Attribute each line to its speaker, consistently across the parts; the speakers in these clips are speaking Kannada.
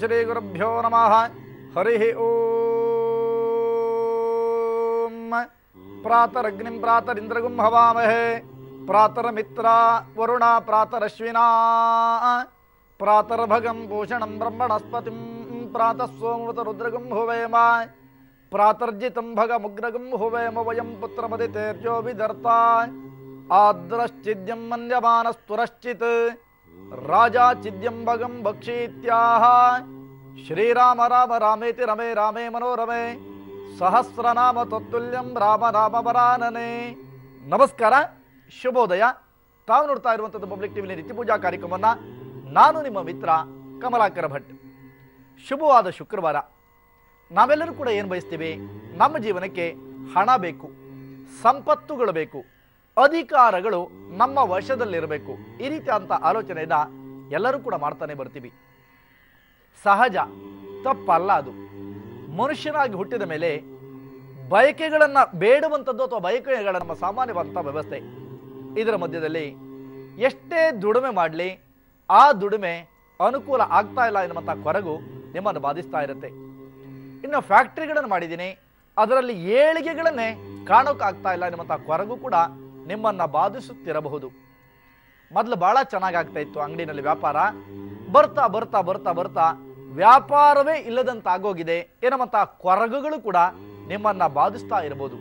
Speaker 1: ಶ್ರೀ ಗುರುಭ್ಯೋ ನಮಃ. ಹರಿ ಓಂ. ಪ್ರಾತರಗ್ನಿಂ ಪ್ರಾತರಿಂದ್ರಗುಂ ಹವಾಮಹೇ, ಪ್ರಾತರಮಿತ್ರ ವರುಣ ಪ್ರಾತರಶ್ವಿನಾ, ಪ್ರಾತರ್ಭಗಂ ಭೂಷಣಂ ಬ್ರಹ್ಮಣಸ್ಪತಿಂ ಪ್ರಾತಃ ಸೋಮವತ ರುದ್ರಗುಂ ಹುವೇಮ, ಪ್ರಾತರ್ಜಿತಂ ಭಗಮುಗ್ರಗುಂ ಹುವೇಮ ವಯಂ ಪುತ್ರಮದಿತೇರ್ಜೋ ವಿದರ್ತಾ, ಆದ್ರಶ್ಚಿದ್ಯಂ ಮನ್ಯಮಾನಸ್ತುರಶ್ಚಿತ್ ರಾಜಾಚಿದ್ಯಂ ಭಗಂ ಭಕ್ಷೀತ್ಯಾಹ. ಶ್ರೀರಾಮ ರಾಮ ರಾಮೇತಿ ರಮೇ ರಾಮೇ ಮನೋರಮೆ, ಸಹಸ್ರನಾಮ ತತ್ತುಲ್ಯಂ ರಾಮ ರಾಮ ವರಾನನೆ. ನಮಸ್ಕಾರ, ಶುಭೋದಯ. ತಾವು ನೋಡ್ತಾ ಇರುವಂಥದ್ದು ಪಬ್ಲಿಕ್ ಟಿವಿಲಿ ನಿತ್ಯ ಪೂಜಾ ಕಾರ್ಯಕ್ರಮವನ್ನು. ನಾನು ನಿಮ್ಮ ಮಿತ್ರ ಕಮಲಾಕರ ಭಟ್. ಶುಭವಾದ ಶುಕ್ರವಾರ. ನಾವೆಲ್ಲರೂ ಕೂಡ ಏನು ಬಯಸ್ತೀವಿ? ನಮ್ಮ ಜೀವನಕ್ಕೆ ಹಣ ಬೇಕು, ಸಂಪತ್ತುಗಳು ಬೇಕು, ಅಧಿಕಾರಗಳು ನಮ್ಮ ವಶದಲ್ಲಿರಬೇಕು. ಈ ರೀತಿಯಾದಂಥ ಆಲೋಚನೆಯನ್ನು ಎಲ್ಲರೂ ಕೂಡ ಮಾಡ್ತಾನೆ ಬರ್ತೀವಿ. ಸಹಜ, ತಪ್ಪಲ್ಲ ಅದು. ಮನುಷ್ಯನಾಗಿ ಹುಟ್ಟಿದ ಮೇಲೆ ಬಯಕೆಗಳನ್ನು ಬೇಡುವಂಥದ್ದು ಅಥವಾ ಬಯಕೆಗಳ ನಮ್ಮ ಸಾಮಾನ್ಯವಾದಂಥ ವ್ಯವಸ್ಥೆ. ಇದರ ಮಧ್ಯದಲ್ಲಿ ಎಷ್ಟೇ ದುಡಿಮೆ ಮಾಡಲಿ, ಆ ದುಡಿಮೆ ಅನುಕೂಲ ಆಗ್ತಾ ಇಲ್ಲ ಎನ್ನುವಂಥ ಕೊರಗು ನಿಮ್ಮನ್ನು ಬಾಧಿಸ್ತಾ ಇರುತ್ತೆ. ಇನ್ನು ಫ್ಯಾಕ್ಟ್ರಿಗಳನ್ನು ಮಾಡಿದ್ದೀನಿ, ಅದರಲ್ಲಿ ಏಳಿಗೆಗಳನ್ನೇ ಕಾಣೋಕ್ಕಾಗ್ತಾ ಇಲ್ಲ ಎನ್ನುವಂಥ ಕೊರಗು ಕೂಡ ನಿಮ್ಮನ್ನು ಬಾಧಿಸುತ್ತಿರಬಹುದು. ಮೊದಲು ಭಾಳ ಚೆನ್ನಾಗಾಗ್ತಾ ಇತ್ತು ಅಂಗಡಿನಲ್ಲಿ ವ್ಯಾಪಾರ. ಬರ್ತಾ ಬರ್ತಾ ಬರ್ತಾ ಬರ್ತಾ ವ್ಯಾಪಾರವೇ ಇಲ್ಲದಂತಾಗೋಗಿದೆ ಎನ್ನುವಂಥ ಕೊರಗುಗಳು ಕೂಡ ನಿಮ್ಮನ್ನು ಬಾಧಿಸ್ತಾ ಇರಬಹುದು.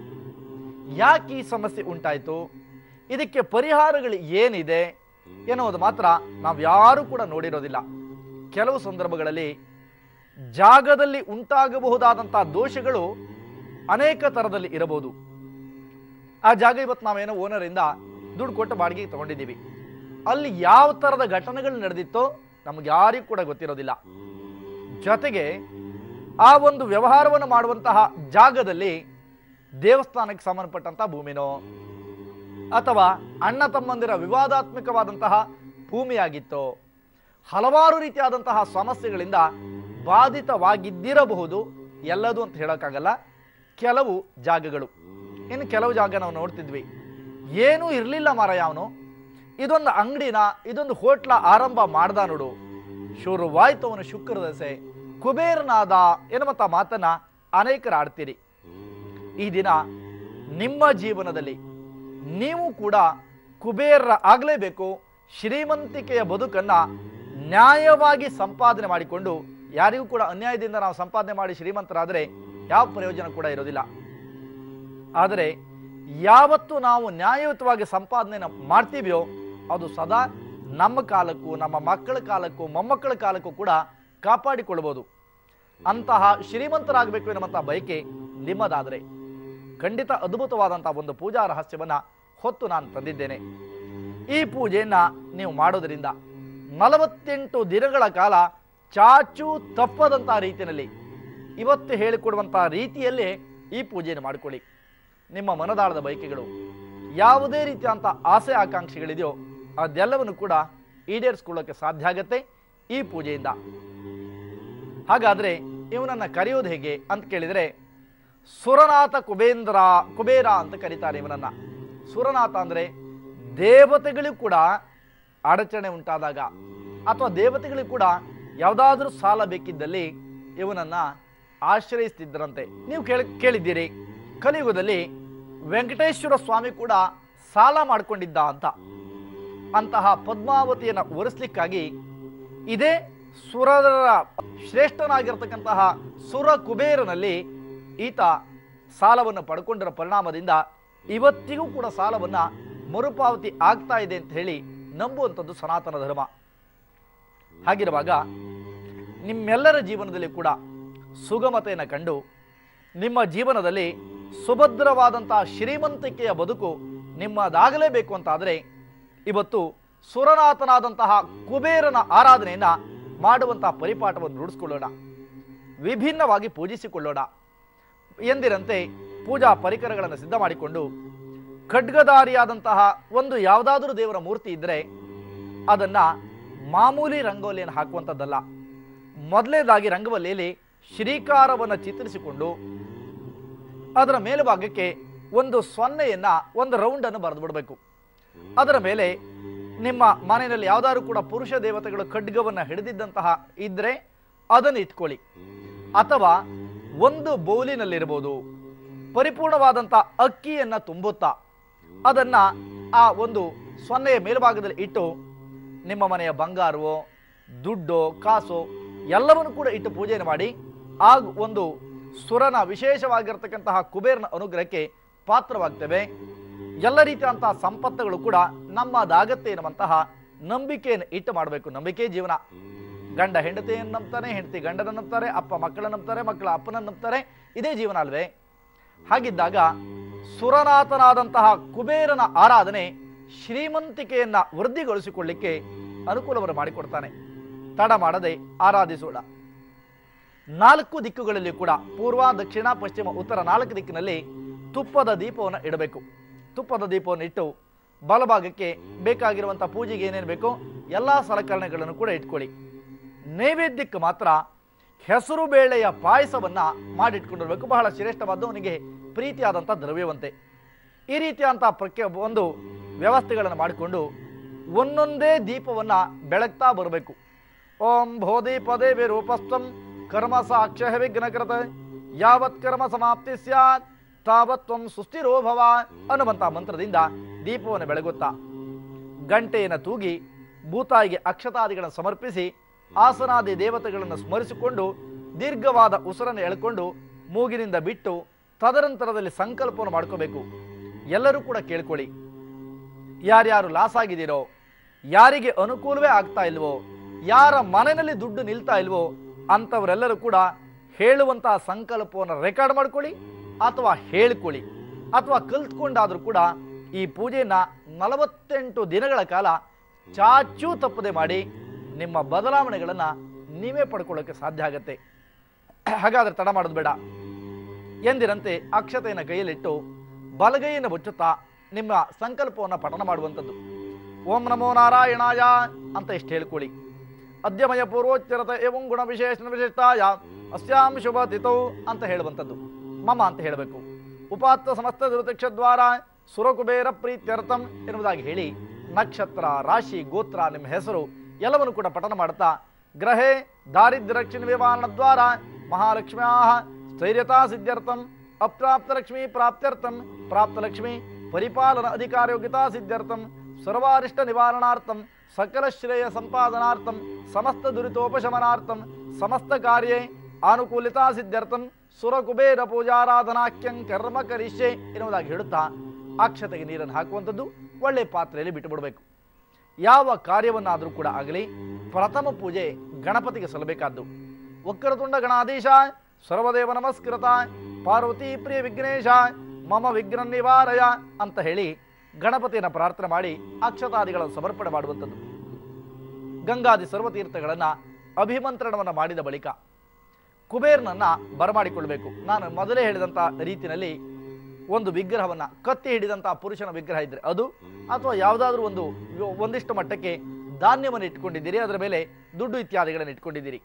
Speaker 1: ಯಾಕೆ ಈ ಸಮಸ್ಯೆ ಉಂಟಾಯಿತು, ಇದಕ್ಕೆ ಪರಿಹಾರಗಳು ಏನಿದೆ ಎನ್ನುವುದು ಮಾತ್ರ ನಾವು ಯಾರೂ ಕೂಡ ನೋಡಿರೋದಿಲ್ಲ. ಕೆಲವು ಸಂದರ್ಭಗಳಲ್ಲಿ ಜಾಗದಲ್ಲಿ ಉಂಟಾಗಬಹುದಾದಂಥ ದೋಷಗಳು ಅನೇಕ ಥರದಲ್ಲಿ ಇರಬಹುದು. ಆ ಜಾಗ ಇವತ್ತು ನಾವೇನೋ ಓನರಿಂದ ದುಡ್ಡು ಕೊಟ್ಟು ಬಾಡಿಗೆಗೆ ತಗೊಂಡಿದ್ದೀವಿ. ಅಲ್ಲಿ ಯಾವ ಥರದ ಘಟನೆಗಳು ನಡೆದಿತ್ತೋ ನಮ್ಗೆ ಯಾರಿಗೂ ಕೂಡ ಗೊತ್ತಿರೋದಿಲ್ಲ. ಜೊತೆಗೆ ಆ ಒಂದು ವ್ಯವಹಾರವನ್ನು ಮಾಡುವಂತಹ ಜಾಗದಲ್ಲಿ ದೇವಸ್ಥಾನಕ್ಕೆ ಸಂಬಂಧಪಟ್ಟಂಥ ಭೂಮಿನೋ ಅಥವಾ ಅಣ್ಣ ತಮ್ಮಂದಿರ ವಿವಾದಾತ್ಮಕವಾದಂತಹ ಭೂಮಿಯಾಗಿತ್ತೋ, ಹಲವಾರು ರೀತಿಯಾದಂತಹ ಸಮಸ್ಯೆಗಳಿಂದ ಬಾಧಿತವಾಗಿದ್ದಿರಬಹುದು. ಎಲ್ಲದು ಅಂತ ಹೇಳೋಕ್ಕಾಗಲ್ಲ. ಕೆಲವು ಜಾಗಗಳು, ಇನ್ನು ಕೆಲವು ಜಾಗ ನಾವು ನೋಡ್ತಿದ್ವಿ, ಏನೂ ಇರಲಿಲ್ಲ ಮಾರಾಯ, ಅವನು ಇದೊಂದು ಅಂಗಡಿನ, ಇದೊಂದು ಹೋಟ್ಲ ಆರಂಭ ಮಾಡ್ದ ನೋಡು, ಶುರುವಾಯ್ತು ಅವನು ಶುಕ್ರ ದಶೆ, ಕುಬೇರನಾದ ಎನ್ನುವಂಥ ಮಾತನ್ನ ಅನೇಕರು ಆಡ್ತೀರಿ. ಈ ದಿನ ನಿಮ್ಮ ಜೀವನದಲ್ಲಿ ನೀವು ಕೂಡ ಕುಬೇರ ಆಗಲೇಬೇಕು. ಶ್ರೀಮಂತಿಕೆಯ ಬದುಕನ್ನ ನ್ಯಾಯವಾಗಿ ಸಂಪಾದನೆ ಮಾಡಿಕೊಂಡು, ಯಾರಿಗೂ ಕೂಡ ಅನ್ಯಾಯದಿಂದ ನಾವು ಸಂಪಾದನೆ ಮಾಡಿ ಶ್ರೀಮಂತರಾದರೆ ಯಾವ ಪ್ರಯೋಜನ ಕೂಡ ಇರೋದಿಲ್ಲ. ಆದರೆ ಯಾವತ್ತು ನಾವು ನ್ಯಾಯಯುತವಾಗಿ ಸಂಪಾದನೆಯನ್ನು ಮಾಡ್ತೀವಿಯೋ ಅದು ಸದಾ ನಮ್ಮ ಕಾಲಕ್ಕೂ, ನಮ್ಮ ಮಕ್ಕಳ ಕಾಲಕ್ಕೂ, ಮೊಮ್ಮಕ್ಕಳ ಕಾಲಕ್ಕೂ ಕೂಡ ಕಾಪಾಡಿಕೊಳ್ಬೋದು. ಅಂತಹ ಶ್ರೀಮಂತರಾಗಬೇಕು ಎನ್ನುವಂಥ ಬಯಕೆ ನಿಮ್ಮದಾದರೆ ಖಂಡಿತ ಅದ್ಭುತವಾದಂಥ ಒಂದು ಪೂಜಾ ರಹಸ್ಯವನ್ನು ಹೊತ್ತು ನಾನು ತಂದಿದ್ದೇನೆ. ಈ ಪೂಜೆಯನ್ನು ನೀವು ಮಾಡೋದರಿಂದ 48 ದಿನಗಳ ಕಾಲ ಚಾಚು ತಪ್ಪದಂಥ ರೀತಿಯಲ್ಲಿ, ಇವತ್ತು ಹೇಳಿಕೊಡುವಂಥ ರೀತಿಯಲ್ಲೇ ಈ ಪೂಜೆಯನ್ನು ಮಾಡಿಕೊಳ್ಳಿ. ನಿಮ್ಮ ಮನದಾಳದ ಬಯಕೆಗಳು, ಯಾವುದೇ ರೀತಿಯಾದಂಥ ಆಸೆ ಆಕಾಂಕ್ಷೆಗಳಿದೆಯೋ ಅದೆಲ್ಲವನ್ನು ಕೂಡ ಈಡೇರಿಸ್ಕೊಳ್ಳೋಕ್ಕೆ ಸಾಧ್ಯ ಆಗತ್ತೆ ಈ ಪೂಜೆಯಿಂದ. ಹಾಗಾದರೆ ಇವನನ್ನು ಕರೆಯೋದು ಹೇಗೆ ಅಂತ ಕೇಳಿದರೆ, ಸುರನಾಥ ಕುಬೇರ ಅಂತ ಕರೀತಾರೆ ಇವನನ್ನು. ಸುರನಾಥ ಅಂದರೆ ದೇವತೆಗಳಿಗೂ ಕೂಡ ಅಡಚಣೆ ಉಂಟಾದಾಗ ಅಥವಾ ದೇವತೆಗಳಿಗೂ ಕೂಡ ಯಾವುದಾದ್ರೂ ಸಾಲ ಬೇಕಿದ್ದಲ್ಲಿ ಇವನನ್ನು ಆಶ್ರಯಿಸ್ತಿದ್ದರಂತೆ. ನೀವು ಕೇಳಿದ್ದೀರಿ, ಕಲಿಯುಗದಲ್ಲಿ ವೆಂಕಟೇಶ್ವರ ಸ್ವಾಮಿ ಕೂಡ ಸಾಲ ಮಾಡಿಕೊಂಡಿದ್ದ ಅಂತ. ಅಂತಹ ಪದ್ಮಾವತಿಯನ್ನು ಒರೆಸ್ಲಿಕ್ಕಾಗಿ ಇದೇ ಸುರರ ಶ್ರೇಷ್ಠನಾಗಿರ್ತಕ್ಕಂತಹ ಸುರ ಕುಬೇರನಲ್ಲಿ ಈತ ಸಾಲವನ್ನು ಪಡ್ಕೊಂಡಿರೋ ಪರಿಣಾಮದಿಂದ ಇವತ್ತಿಗೂ ಕೂಡ ಸಾಲವನ್ನು ಮರುಪಾವತಿ ಆಗ್ತಾ ಇದೆ ಅಂತ ಹೇಳಿ ನಂಬುವಂಥದ್ದು ಸನಾತನ ಧರ್ಮ. ಹಾಗಿರುವಾಗ ನಿಮ್ಮೆಲ್ಲರ ಜೀವನದಲ್ಲಿ ಕೂಡ ಸುಗಮತೆಯನ್ನು ಕಂಡು ನಿಮ್ಮ ಜೀವನದಲ್ಲಿ ಸುಭದ್ರವಾದಂತಹ ಶ್ರೀಮಂತಿಕೆಯ ಬದುಕು ನಿಮ್ಮದಾಗಲೇಬೇಕು ಅಂತಾದರೆ ಇವತ್ತು ಸುರನಾಥನಾದಂತಹ ಕುಬೇರನ ಆರಾಧನೆಯನ್ನು ಮಾಡುವಂತಹ ಪರಿಪಾಠವನ್ನು ರೂಢಿಸಿಕೊಳ್ಳೋಣ, ವಿಭಿನ್ನವಾಗಿ ಪೂಜಿಸಿಕೊಳ್ಳೋಣ. ಎಂದಿರಂತೆ ಪೂಜಾ ಪರಿಕರಗಳನ್ನು ಸಿದ್ಧ ಮಾಡಿಕೊಂಡು ಖಡ್ಗಧಾರಿಯಾದಂತಹ ಒಂದು ಯಾವುದಾದ್ರೂ ದೇವರ ಮೂರ್ತಿ ಇದ್ದರೆ ಅದನ್ನು ಮಾಮೂಲಿ ರಂಗೋಲಿಯನ್ನು ಹಾಕುವಂಥದ್ದಲ್ಲ. ಮೊದಲನೇದಾಗಿ ರಂಗವಲ್ಲಿಯಲ್ಲಿ ಶ್ರೀಕಾರವನ್ನು ಚಿತ್ರಿಸಿಕೊಂಡು ಅದರ ಮೇಲುಭಾಗಕ್ಕೆ ಒಂದು ಸೊನ್ನೆಯನ್ನು, ಒಂದು ರೌಂಡನ್ನು ಬರೆದು ಬಿಡಬೇಕು. ಅದರ ಮೇಲೆ ನಿಮ್ಮ ಮನೆಯಲ್ಲಿ ಯಾವುದಾದ್ರೂ ಕೂಡ ಪುರುಷ ದೇವತೆಗಳು ಖಡ್ಗವನ್ನು ಹಿಡಿದಿದ್ದಂತಹ ಇದ್ದರೆ ಅದನ್ನು ಇಟ್ಕೊಳ್ಳಿ. ಅಥವಾ ಒಂದು ಬೌಲಿನಲ್ಲಿರ್ಬೋದು ಪರಿಪೂರ್ಣವಾದಂಥ ಅಕ್ಕಿಯನ್ನು ತುಂಬುತ್ತಾ ಅದನ್ನು ಆ ಒಂದು ಸೊನ್ನೆಯ ಮೇಲ್ಭಾಗದಲ್ಲಿ ಇಟ್ಟು ನಿಮ್ಮ ಮನೆಯ ಬಂಗಾರವೋ ದುಡ್ಡೋ ಕಾಸೋ ಎಲ್ಲವನ್ನು ಕೂಡ ಇಟ್ಟು ಪೂಜೆಯನ್ನು ಮಾಡಿ ಆಗ ಒಂದು ಸುರನ ವಿಶೇಷವಾಗಿರ್ತಕ್ಕಂತಹ ಕುಬೇರನ ಅನುಗ್ರಹಕ್ಕೆ ಪಾತ್ರವಾಗ್ತೇವೆ. ಎಲ್ಲ ರೀತಿಯಂತಹ ಸಂಪತ್ತುಗಳು ಕೂಡ ನಮ್ಮದಾಗತ್ತೆ ಎನ್ನುವಂತಹ ನಂಬಿಕೆಯನ್ನು ಇಟ್ಟು ಮಾಡಬೇಕು. ನಂಬಿಕೆ ಜೀವನ. ಗಂಡ ಹೆಂಡತಿಯನ್ನು ನಂಬ್ತಾನೆ, ಹೆಂಡತಿ ಗಂಡನ ನಂಬ್ತಾರೆ, ಅಪ್ಪ ಮಕ್ಕಳನ್ನ ನಂಬ್ತಾರೆ, ಮಕ್ಕಳ ಅಪ್ಪನನ್ನು ನಂಬ್ತಾರೆ. ಇದೇ ಜೀವನ ಅಲ್ವೇ? ಹಾಗಿದ್ದಾಗ ಸುರನಾಥನಾದಂತಹ ಕುಬೇರನ ಆರಾಧನೆ ಶ್ರೀಮಂತಿಕೆಯನ್ನ ವೃದ್ಧಿಗೊಳಿಸಿಕೊಳ್ಳಿಕ್ಕೆ ಅನುಕೂಲವನ್ನು ಮಾಡಿಕೊಡ್ತಾನೆ. ತಡ ಮಾಡದೆ ಆರಾಧಿಸೋಣ. 4 ದಿಕ್ಕುಗಳಲ್ಲಿ ಕೂಡ ಪೂರ್ವ, ದಕ್ಷಿಣ, ಪಶ್ಚಿಮ, ಉತ್ತರ 4 ದಿಕ್ಕಿನಲ್ಲಿ ತುಪ್ಪದ ದೀಪವನ್ನು ಇಡಬೇಕು. ತುಪ್ಪದ ದೀಪವನ್ನು ಇಟ್ಟು ಬಲಭಾಗಕ್ಕೆ ಬೇಕಾಗಿರುವಂಥ ಪೂಜೆಗೆ ಏನೇನು ಬೇಕೋ ಎಲ್ಲ ಸಲಕರಣೆಗಳನ್ನು ಕೂಡ ಇಟ್ಕೊಳ್ಳಿ. ನೈವೇದ್ಯಕ್ಕೆ ಮಾತ್ರ ಹೆಸರು ಬೇಳೆಯ ಪಾಯಸವನ್ನ ಮಾಡಿಟ್ಕೊಂಡಿರ್ಬೇಕು. ಬಹಳ ಶ್ರೇಷ್ಠವಾದ ಅವನಿಗೆ ಪ್ರೀತಿಯಾದಂಥ ದ್ರವ್ಯವಂತೆ. ಈ ರೀತಿಯಾದಂಥ ಒಂದು ವ್ಯವಸ್ಥೆಗಳನ್ನು ಮಾಡಿಕೊಂಡು ಒಂದೊಂದೇ ದೀಪವನ್ನ ಬೆಳಗ್ತಾ ಬರಬೇಕು. ಓಂ ಭೋದೀಪದೇ ವಿರೂಪಸ್ಥಂ ಕರ್ಮ ಸಾಕ್ಷ್ಯ ವಿಘ್ನಕೃತ ಯಾವತ್ ಕರ್ಮ ಸಮಾಪ್ತಿ ಸ್ಯಾತ್ ತಾವತ್ವಂ ಸುಸ್ಥಿರೋ ಭವ ಅನ್ನುವಂಥ ಮಂತ್ರದಿಂದ ದೀಪವನ್ನು ಬೆಳಗುತ್ತಾ ಗಂಟೆಯನ್ನು ತೂಗಿ ಭೂತಾಯಿಗೆ ಅಕ್ಷತಾದಿಗಳನ್ನು ಸಮರ್ಪಿಸಿ ಆಸನಾದಿ ದೇವತೆಗಳನ್ನು ಸ್ಮರಿಸಿಕೊಂಡು ದೀರ್ಘವಾದ ಉಸಿರನ್ನು ಎಳ್ಕೊಂಡು ಮೂಗಿನಿಂದ ಬಿಟ್ಟು ತದನಂತರದಲ್ಲಿ ಸಂಕಲ್ಪವನ್ನು ಮಾಡ್ಕೋಬೇಕು. ಎಲ್ಲರೂ ಕೂಡ ಕೇಳ್ಕೊಳ್ಳಿ. ಯಾರ್ಯಾರು ಲಾಸ್ ಆಗಿದ್ದೀರೋ, ಯಾರಿಗೆ ಅನುಕೂಲವೇ ಆಗ್ತಾ ಇಲ್ವೋ, ಯಾರ ಮನೆಯಲ್ಲಿ ದುಡ್ಡು ನಿಲ್ತಾ ಇಲ್ವೋ ಅಂಥವರೆಲ್ಲರೂ ಕೂಡ ಹೇಳುವಂತಹ ಸಂಕಲ್ಪವನ್ನು ರೆಕಾರ್ಡ್ ಮಾಡ್ಕೊಳ್ಳಿ ಅಥವಾ ಹೇಳ್ಕೊಳ್ಳಿ ಅಥವಾ ಕಲ್ತ್ಕೊಂಡಾದ್ರೂ ಕೂಡ ಈ ಪೂಜೆಯನ್ನ 48 ದಿನಗಳ ಕಾಲ ಚಾಚೂ ತಪ್ಪದೆ ಮಾಡಿ ನಿಮ್ಮ ಬದಲಾವಣೆಗಳನ್ನು ನೀವೇ ಪಡ್ಕೊಳ್ಳೋಕೆ ಸಾಧ್ಯ ಆಗತ್ತೆ. ಹಾಗಾದ್ರೆ ತಡ ಮಾಡೋದು ಬೇಡ. ಎಂದಿರಂತೆ ಅಕ್ಷತೆಯನ್ನು ಕೈಯಲ್ಲಿಟ್ಟು ಬಲಗೈಯನ್ನು ಮುಚ್ಚುತ್ತಾ ನಿಮ್ಮ ಸಂಕಲ್ಪವನ್ನು ಪಠನ ಮಾಡುವಂಥದ್ದು. ಓಂ ನಮೋ ನಾರಾಯಣಾಯ ಅಂತ ಇಷ್ಟು ಹೇಳ್ಕೊಳ್ಳಿ. ಅದ್ಯಮಯ ಪೂರ್ವೋಚ್ಚರತ ಏವಂ ಗುಣ ವಿಶೇಷಣ ವಿಶಿಷ್ಟಾಯ ಅಸ್ಯಾಂ ಶುಭ ತಿಥೌ ಅಂತ ಹೇಳುವಂಥದ್ದು. ಮಮ ಅಂತ ಹೇಳಬೇಕು. ಉಪಾತ್ತ ಸಮಸ್ತ ದುರುತಿಕ್ಷದ್ವಾರ ಸುರಕುಬೇರ ಪ್ರೀತ್ಯರ್ಥಂ ಎನ್ನುವುದಾಗಿ ಹೇಳಿ ನಕ್ಷತ್ರ, ರಾಶಿ, ಗೋತ್ರ, ನಿಮ್ಮ ಹೆಸರು ಎಲ್ಲವನ್ನು ಕೂಡ ಪಠನ ಮಾಡುತ್ತಾ ಗ್ರಹೇ ದಾರಿದ್ರ್ಯರಕ್ಷಣ ನಿವಾರಣ ದ್ವಾರ ಮಹಾಲಕ್ಷ್ಮ್ಯಾ ಸ್ಥೈರ್ಯತಾ ಸಿದ್ಧ್ಯರ್ಥಂ ಅಪ್ರಾಪ್ತಲಕ್ಷ್ಮೀ ಪ್ರಾಪ್ತ್ಯರ್ಥಂ ಪ್ರಾಪ್ತಲಕ್ಷ್ಮೀ ಪರಿಪಾಲನ ಅಧಿಕಾರಯೋಗ್ಯತಾ ಸಿದ್ಧ್ಯರ್ಥಂ ಸರ್ವಾರಿಷ್ಟ ನಿವಾರಣಾರ್ಥಂ ಸಕಲ ಶ್ರೇಯ ಸಂಪಾದನಾರ್ಥಂ ಸಮಸ್ತ ದುರಿತೋಪಶಮನಾರ್ಥಂ ಸಮಸ್ತ ಕಾರ್ಯೇ ಅನುಕೂಲಿತಾ ಸಿದ್ಧ್ಯರ್ಥಂ ಸುರಕುಬೇರ ಪೂಜಾರಾಧನಾಖ್ಯಂ ಕರ್ಮ ಕರಿಷ್ಯೆ ಎನ್ನುವುದಾಗಿ ಹೇಳುತ್ತಾ ಅಕ್ಷತೆಗೆ ನೀರನ್ನು ಹಾಕುವಂಥದ್ದು. ಒಳ್ಳೆ ಪಾತ್ರೆಯಲ್ಲಿ ಬಿಟ್ಟು ಬಿಡಬೇಕು. ಯಾವ ಕಾರ್ಯವನ್ನಾದರೂ ಕೂಡ ಆಗಲಿ ಪ್ರಥಮ ಪೂಜೆ ಗಣಪತಿಗೆ ಸಲ್ಲಬೇಕಾದ್ದು. ವಕ್ರತುಂಡ ಗಣಾಧೀಶ ಸರ್ವದೇವ ನಮಸ್ಕೃತ ಪಾರ್ವತಿ ಪ್ರಿಯ ವಿಘ್ನೇಶ ಮಮ ವಿಘ್ನ ನಿವಾರಯ ಅಂತ ಹೇಳಿ ಗಣಪತಿಯನ್ನು ಪ್ರಾರ್ಥನೆ ಮಾಡಿ ಅಕ್ಷತಾದಿಗಳನ್ನು ಸಮರ್ಪಣೆ ಮಾಡುವಂಥದ್ದು. ಗಂಗಾದಿ ಸರ್ವತೀರ್ಥಗಳನ್ನು ಅಭಿಮಂತ್ರಣವನ್ನು ಮಾಡಿದ ಬಳಿಕ ಕುಬೇರನನ್ನ ಬರಮಾಡಿಕೊಳ್ಬೇಕು. ನಾನು ಮೊದಲೇ ಹೇಳಿದಂಥ ರೀತಿಯಲ್ಲಿ ಒಂದು ವಿಗ್ರಹವನ್ನ, ಕತ್ತಿ ಹಿಡಿದಂತಹ ಪುರುಷನ ವಿಗ್ರಹ ಇದ್ರೆ ಅದು, ಅಥವಾ ಯಾವುದಾದ್ರೂ ಒಂದಿಷ್ಟು ಮಟ್ಟಕ್ಕೆ ಧಾನ್ಯವನ್ನು ಇಟ್ಕೊಂಡಿದ್ದೀರಿ, ಅದರ ಮೇಲೆ ದುಡ್ಡು ಇತ್ಯಾದಿಗಳನ್ನು ಇಟ್ಕೊಂಡಿದ್ದೀರಿ,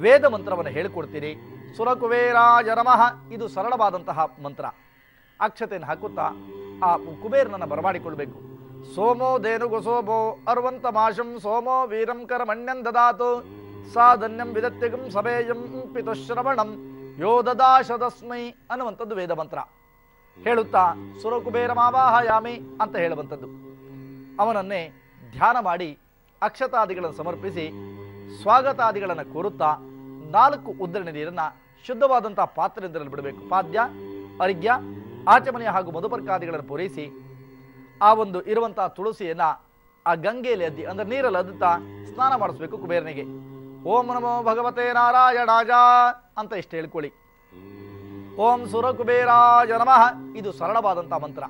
Speaker 1: ವೇದ ಮಂತ್ರವನ್ನು ಹೇಳಿಕೊಡ್ತೀರಿ. ಸುರಕುಬೇರಾಯ ನಮಃ, ಇದು ಸರಳವಾದಂತಹ ಮಂತ್ರ. ಅಕ್ಷತೆಯನ್ನು ಹಾಕುತ್ತಾ ಆ ಕುಬೇರನನ್ನು ಬರಮಾಡಿಕೊಳ್ಬೇಕು. ಸೋಮೋ ಧೇನುಗು ಸೋಮೋ ಅರ್ವಂತ ಮಾಶಂ ಸೋಮೋ ವೀರಂ ಕರಮಣ್ಯಂ ದದಾತು ಸಾಧನ್ಯಂ ವಿದತ್ಯಗಂ ಸಭೇಯಂ ಪಿತುಶ್ರವಣಂ ಯೋ ದದಾಶದಸ್ಮೈ ಅನ್ನುವಂಥದ್ದು ವೇದ ಮಂತ್ರ ಹೇಳುತ್ತಾ ಸುರಕುಬೇರ ಮಾವಾಹಯಾಮಿ ಅಂತ ಹೇಳುವಂಥದ್ದು. ಅವನನ್ನೇ ಧ್ಯಾನ ಮಾಡಿ ಅಕ್ಷತಾದಿಗಳನ್ನು ಸಮರ್ಪಿಸಿ ಸ್ವಾಗತಾದಿಗಳನ್ನು ಕೋರುತ್ತಾ 4 ಉದ್ದರಣೆ ನೀರನ್ನು ಶುದ್ಧವಾದಂತಹ ಪಾತ್ರೆಯಿಂದರಲ್ಲಿ ಬಿಡಬೇಕು. ಪಾದ್ಯ, ಅರ್ಘ್ಯ, ಆಚಮನೆಯ ಹಾಗೂ ಮಧುಪರ್ಕಾದಿಗಳನ್ನು ಪೂರೈಸಿ ಆ ಒಂದು ಇರುವಂತಹ ತುಳಸಿಯನ್ನ ಆ ಗಂಗೆಯಲ್ಲಿ ಅದ್ದಿ, ಅಂದ್ರೆ ನೀರಲ್ಲಿ ಅದ್ದುತ್ತಾ ಸ್ನಾನ ಮಾಡಿಸ್ಬೇಕು ಕುಬೇರನಿಗೆ. ಓಂ ನಮೋ ಭಗವತೆ ನಾರಾಯಣಾಯ ಅಂತ ಇಷ್ಟು ಹೇಳ್ಕೊಳ್ಳಿ. ಓಂ ಸುರಕುಬೇರಾಯ ನಮಃ, ಇದು ಸರಳವಾದಂತಹ ಮಂತ್ರ.